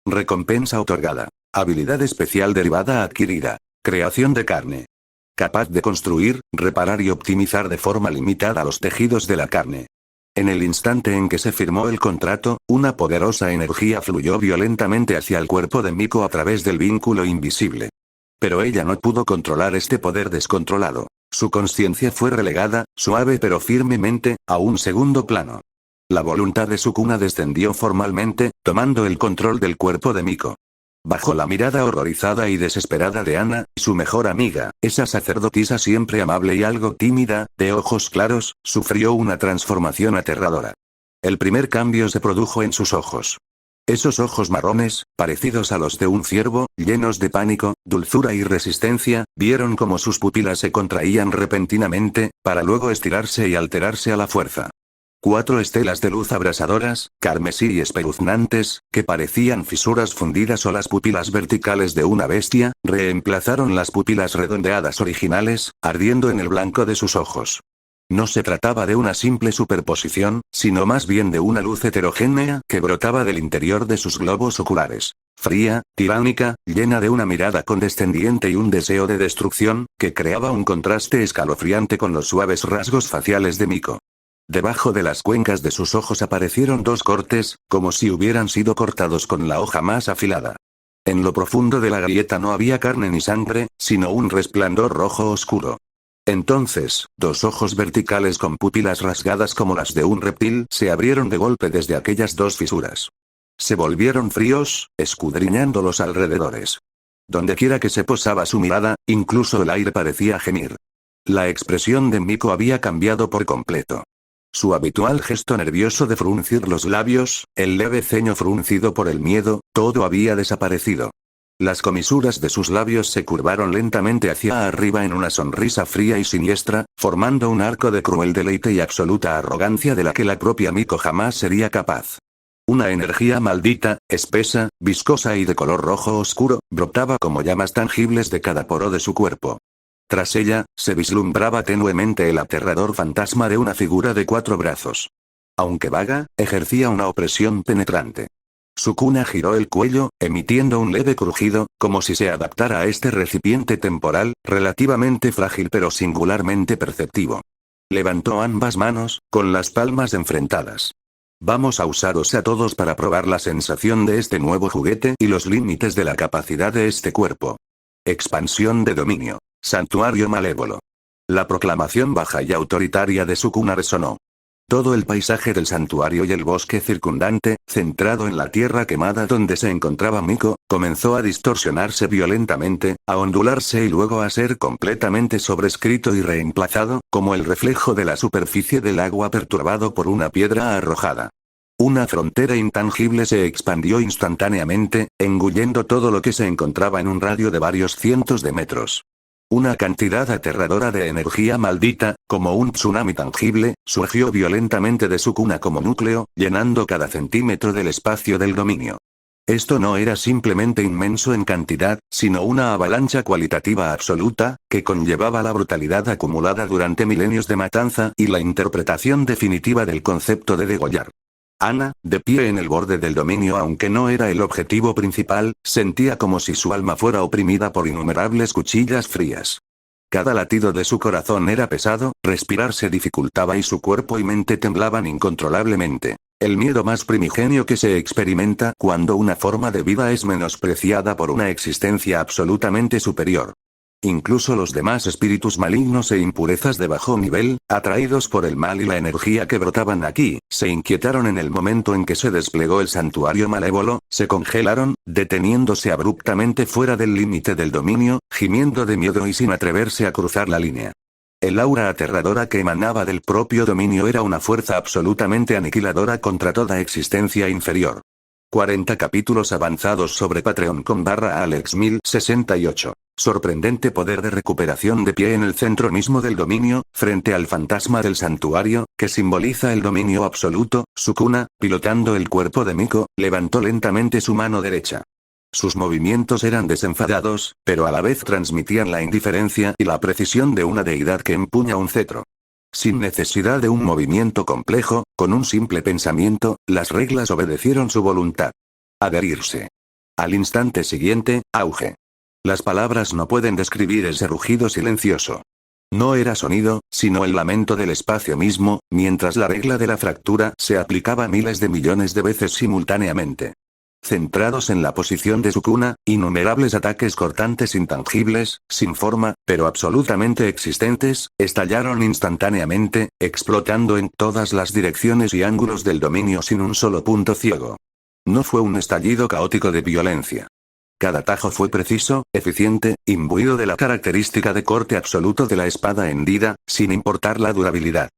Recompensa otorgada. Habilidad especial derivada adquirida. Creación de carne. Capaz de construir, reparar y optimizar de forma limitada los tejidos de la carne. En el instante en que se firmó el contrato, una poderosa energía fluyó violentamente hacia el cuerpo de Miko a través del vínculo invisible. Pero ella no pudo controlar este poder descontrolado. Su conciencia fue relegada, suave pero firmemente, a un segundo plano. La voluntad de Sukuna descendió formalmente, tomando el control del cuerpo de Miko. Bajo la mirada horrorizada y desesperada de Ana, su mejor amiga, esa sacerdotisa siempre amable y algo tímida, de ojos claros, sufrió una transformación aterradora. El primer cambio se produjo en sus ojos. Esos ojos marrones, parecidos a los de un ciervo, llenos de pánico, dulzura y resistencia, vieron cómo sus pupilas se contraían repentinamente, para luego estirarse y alterarse a la fuerza. 4 estelas de luz abrasadoras, carmesí y espeluznantes, que parecían fisuras fundidas o las pupilas verticales de una bestia, reemplazaron las pupilas redondeadas originales, ardiendo en el blanco de sus ojos. No se trataba de una simple superposición, sino más bien de una luz heterogénea que brotaba del interior de sus globos oculares. Fría, tiránica, llena de una mirada condescendiente y un deseo de destrucción, que creaba un contraste escalofriante con los suaves rasgos faciales de Miko. Debajo de las cuencas de sus ojos aparecieron dos cortes, como si hubieran sido cortados con la hoja más afilada. En lo profundo de la grieta no había carne ni sangre, sino un resplandor rojo oscuro. Entonces, dos ojos verticales con pupilas rasgadas como las de un reptil se abrieron de golpe desde aquellas dos fisuras. Se volvieron fríos, escudriñando los alrededores. Dondequiera que se posaba su mirada, incluso el aire parecía gemir. La expresión de Miko había cambiado por completo. Su habitual gesto nervioso de fruncir los labios, el leve ceño fruncido por el miedo, todo había desaparecido. Las comisuras de sus labios se curvaron lentamente hacia arriba en una sonrisa fría y siniestra, formando un arco de cruel deleite y absoluta arrogancia de la que la propia Miko jamás sería capaz. Una energía maldita, espesa, viscosa y de color rojo oscuro, brotaba como llamas tangibles de cada poro de su cuerpo. Tras ella, se vislumbraba tenuemente el aterrador fantasma de una figura de 4 brazos. Aunque vaga, ejercía una opresión penetrante. Sukuna giró el cuello, emitiendo un leve crujido, como si se adaptara a este recipiente temporal, relativamente frágil pero singularmente perceptivo. Levantó ambas manos, con las palmas enfrentadas. Vamos a usaros a todos para probar la sensación de este nuevo juguete y los límites de la capacidad de este cuerpo. Expansión de dominio. Santuario malévolo. La proclamación baja y autoritaria de Sukuna resonó. Todo el paisaje del santuario y el bosque circundante, centrado en la tierra quemada donde se encontraba Miko, comenzó a distorsionarse violentamente, a ondularse y luego a ser completamente sobrescrito y reemplazado, como el reflejo de la superficie del agua perturbado por una piedra arrojada. Una frontera intangible se expandió instantáneamente, engullendo todo lo que se encontraba en un radio de varios cientos de metros. Una cantidad aterradora de energía maldita, como un tsunami tangible, surgió violentamente de Sukuna como núcleo, llenando cada centímetro del espacio del dominio. Esto no era simplemente inmenso en cantidad, sino una avalancha cualitativa absoluta, que conllevaba la brutalidad acumulada durante milenios de matanza y la interpretación definitiva del concepto de degollar. Ana, de pie en el borde del dominio aunque no era el objetivo principal, sentía como si su alma fuera oprimida por innumerables cuchillas frías. Cada latido de su corazón era pesado, respirar se dificultaba y su cuerpo y mente temblaban incontrolablemente. El miedo más primigenio que se experimenta cuando una forma de vida es menospreciada por una existencia absolutamente superior. Incluso los demás espíritus malignos e impurezas de bajo nivel, atraídos por el mal y la energía que brotaban aquí, se inquietaron en el momento en que se desplegó el santuario malévolo, se congelaron, deteniéndose abruptamente fuera del límite del dominio, gimiendo de miedo y sin atreverse a cruzar la línea. El aura aterradora que emanaba del propio dominio era una fuerza absolutamente aniquiladora contra toda existencia inferior. 40 capítulos avanzados sobre Patreon con /Alex1068. Sorprendente poder de recuperación de pie en el centro mismo del dominio, frente al fantasma del santuario, que simboliza el dominio absoluto. Sukuna, pilotando el cuerpo de Miko, levantó lentamente su mano derecha. Sus movimientos eran desenfadados, pero a la vez transmitían la indiferencia y la precisión de una deidad que empuña un cetro. Sin necesidad de un movimiento complejo, con un simple pensamiento, las reglas obedecieron su voluntad. Adherirse. Al instante siguiente, auge. Las palabras no pueden describir ese rugido silencioso. No era sonido, sino el lamento del espacio mismo, mientras la regla de la fractura se aplicaba miles de millones de veces simultáneamente. Centrados en la posición de Sukuna, innumerables ataques cortantes intangibles, sin forma, pero absolutamente existentes, estallaron instantáneamente, explotando en todas las direcciones y ángulos del dominio sin un solo punto ciego. No fue un estallido caótico de violencia. Cada tajo fue preciso, eficiente, imbuido de la característica de corte absoluto de la espada hendida, sin importar la durabilidad.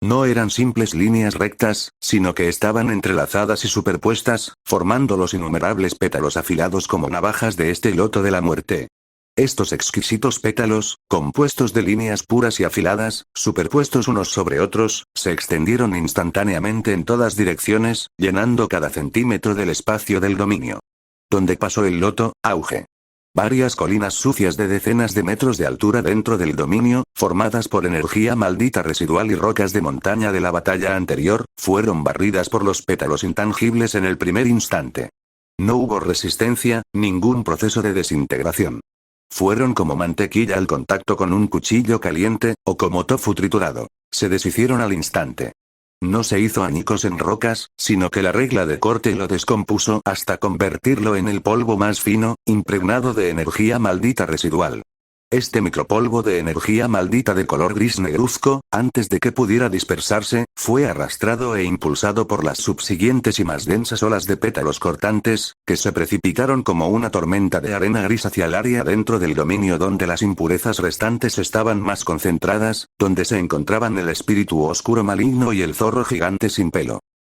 No eran simples líneas rectas, sino que estaban entrelazadas y superpuestas, formando los innumerables pétalos afilados como navajas de este loto de la muerte. Estos exquisitos pétalos, compuestos de líneas puras y afiladas, superpuestos unos sobre otros, se extendieron instantáneamente en todas direcciones, llenando cada centímetro del espacio del dominio. Donde pasó el loto, auge. Varias colinas sucias de decenas de metros de altura dentro del dominio, formadas por energía maldita residual y rocas de montaña de la batalla anterior, fueron barridas por los pétalos intangibles en el primer instante. No hubo resistencia, ningún proceso de desintegración. Fueron como mantequilla al contacto con un cuchillo caliente, o como tofu triturado. Se deshicieron al instante. No se hizo añicos en rocas, sino que la regla de corte lo descompuso hasta convertirlo en el polvo más fino, impregnado de energía maldita residual. Este micropolvo de energía maldita de color gris negruzco, antes de que pudiera dispersarse, fue arrastrado e impulsado por las subsiguientes y más densas olas de pétalos cortantes, que se precipitaron como una tormenta de arena gris hacia el área dentro del dominio donde las impurezas restantes estaban más concentradas, donde se encontraban el espíritu oscuro maligno y el zorro gigante sin pelo.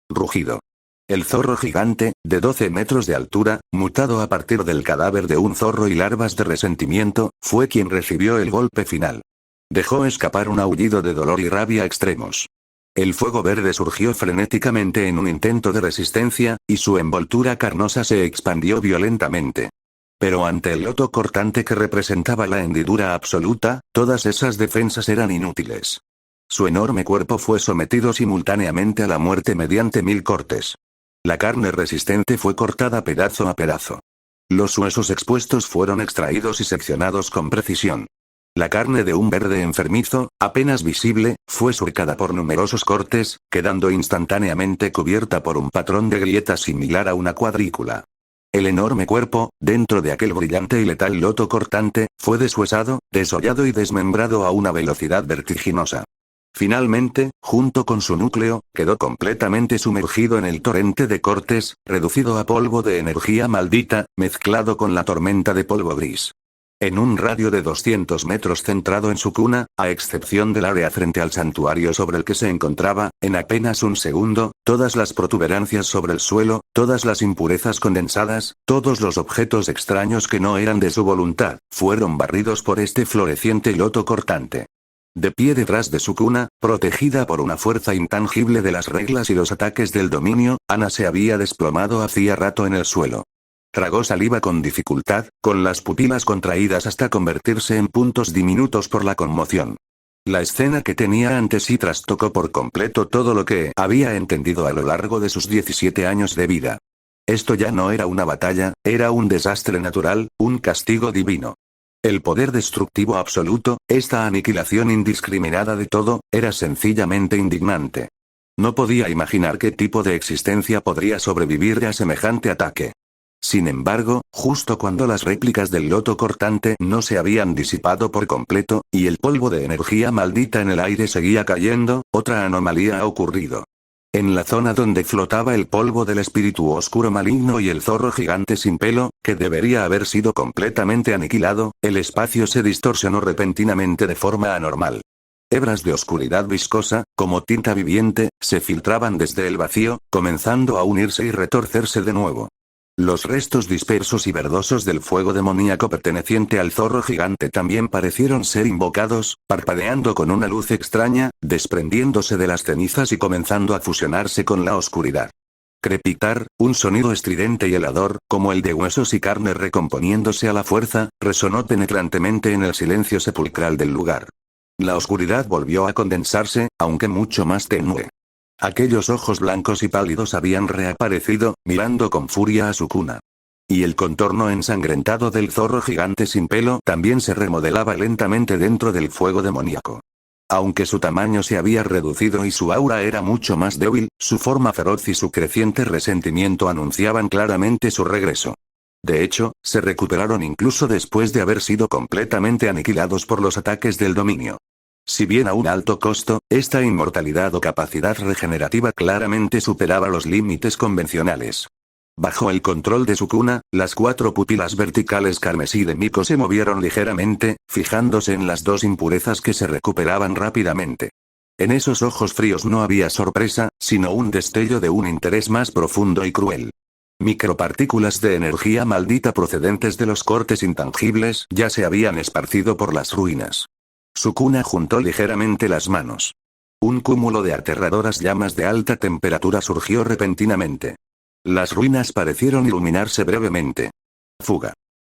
Rugido. El zorro gigante, de 12 metros de altura, mutado a partir del cadáver de un zorro y larvas de resentimiento, fue quien recibió el golpe final. Dejó escapar un aullido de dolor y rabia extremos. El fuego verde surgió frenéticamente en un intento de resistencia, y su envoltura carnosa se expandió violentamente. Pero ante el loto cortante que representaba la hendidura absoluta, todas esas defensas eran inútiles. Su enorme cuerpo fue sometido simultáneamente a la muerte mediante 1000 cortes. La carne resistente fue cortada pedazo a pedazo. Los huesos expuestos fueron extraídos y seccionados con precisión. La carne de un verde enfermizo, apenas visible, fue surcada por numerosos cortes, quedando instantáneamente cubierta por un patrón de grietas similar a una cuadrícula. El enorme cuerpo, dentro de aquel brillante y letal loto cortante, fue deshuesado, desollado y desmembrado a una velocidad vertiginosa. Finalmente, junto con su núcleo, quedó completamente sumergido en el torrente de cortes, reducido a polvo de energía maldita, mezclado con la tormenta de polvo gris. En un radio de 200 metros centrado en su cuna, a excepción del área frente al santuario sobre el que se encontraba, en apenas un segundo, todas las protuberancias sobre el suelo, todas las impurezas condensadas, todos los objetos extraños que no eran de su voluntad, fueron barridos por este floreciente loto cortante. De pie detrás de su cuna, protegida por una fuerza intangible de las reglas y los ataques del dominio, Ana se había desplomado hacía rato en el suelo. Tragó saliva con dificultad, con las pupilas contraídas hasta convertirse en puntos diminutos por la conmoción. La escena que tenía ante sí trastocó por completo todo lo que había entendido a lo largo de sus 17 años de vida. Esto ya no era una batalla, era un desastre natural, un castigo divino. El poder destructivo absoluto, esta aniquilación indiscriminada de todo, era sencillamente indignante. No podía imaginar qué tipo de existencia podría sobrevivir a semejante ataque. Sin embargo, justo cuando las réplicas del loto cortante no se habían disipado por completo, y el polvo de energía maldita en el aire seguía cayendo, otra anomalía ha ocurrido. En la zona donde flotaba el polvo del espíritu oscuro maligno y el zorro gigante sin pelo, que debería haber sido completamente aniquilado, el espacio se distorsionó repentinamente de forma anormal. Hebras de oscuridad viscosa, como tinta viviente, se filtraban desde el vacío, comenzando a unirse y retorcerse de nuevo. Los restos dispersos y verdosos del fuego demoníaco perteneciente al zorro gigante también parecieron ser invocados, parpadeando con una luz extraña, desprendiéndose de las cenizas y comenzando a fusionarse con la oscuridad. Crepitar, un sonido estridente y helador, como el de huesos y carne recomponiéndose a la fuerza, resonó penetrantemente en el silencio sepulcral del lugar. La oscuridad volvió a condensarse, aunque mucho más tenue. Aquellos ojos blancos y pálidos habían reaparecido, mirando con furia a su cuna. Y el contorno ensangrentado del zorro gigante sin pelo también se remodelaba lentamente dentro del fuego demoníaco. Aunque su tamaño se había reducido y su aura era mucho más débil, su forma feroz y su creciente resentimiento anunciaban claramente su regreso. De hecho, se recuperaron incluso después de haber sido completamente aniquilados por los ataques del dominio. Si bien a un alto costo, esta inmortalidad o capacidad regenerativa claramente superaba los límites convencionales. Bajo el control de su cuna, las 4 pupilas verticales carmesí de Miko se movieron ligeramente, fijándose en las 2 impurezas que se recuperaban rápidamente. En esos ojos fríos no había sorpresa, sino un destello de un interés más profundo y cruel. Micropartículas de energía maldita procedentes de los cortes intangibles ya se habían esparcido por las ruinas. Sukuna juntó ligeramente las manos. Un cúmulo de aterradoras llamas de alta temperatura surgió repentinamente. Las ruinas parecieron iluminarse brevemente. Fuga.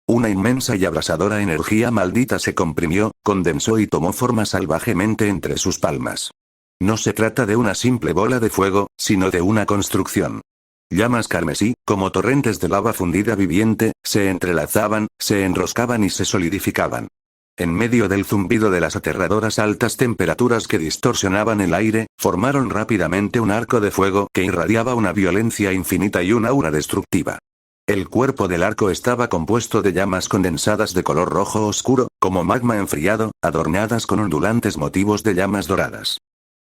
Una inmensa y abrasadora energía maldita se comprimió, condensó y tomó forma salvajemente entre sus palmas. No se trata de una simple bola de fuego, sino de una construcción. Llamas carmesí, como torrentes de lava fundida viviente, se entrelazaban, se enroscaban y se solidificaban. En medio del zumbido de las aterradoras altas temperaturas que distorsionaban el aire, formaron rápidamente un arco de fuego que irradiaba una violencia infinita y un aura destructiva. El cuerpo del arco estaba compuesto de llamas condensadas de color rojo oscuro, como magma enfriado, adornadas con ondulantes motivos de llamas doradas.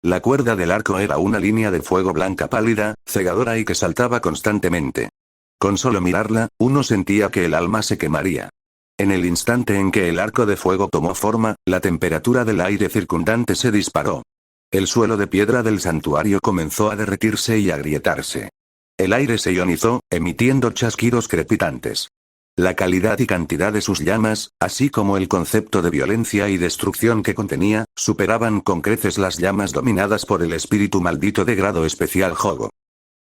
La cuerda del arco era una línea de fuego blanca pálida, cegadora y que saltaba constantemente. Con solo mirarla, uno sentía que el alma se quemaría. En el instante en que el arco de fuego tomó forma, la temperatura del aire circundante se disparó. El suelo de piedra del santuario comenzó a derretirse y agrietarse. El aire se ionizó, emitiendo chasquidos crepitantes. La calidad y cantidad de sus llamas, así como el concepto de violencia y destrucción que contenía, superaban con creces las llamas dominadas por el espíritu maldito de grado especial Jogo.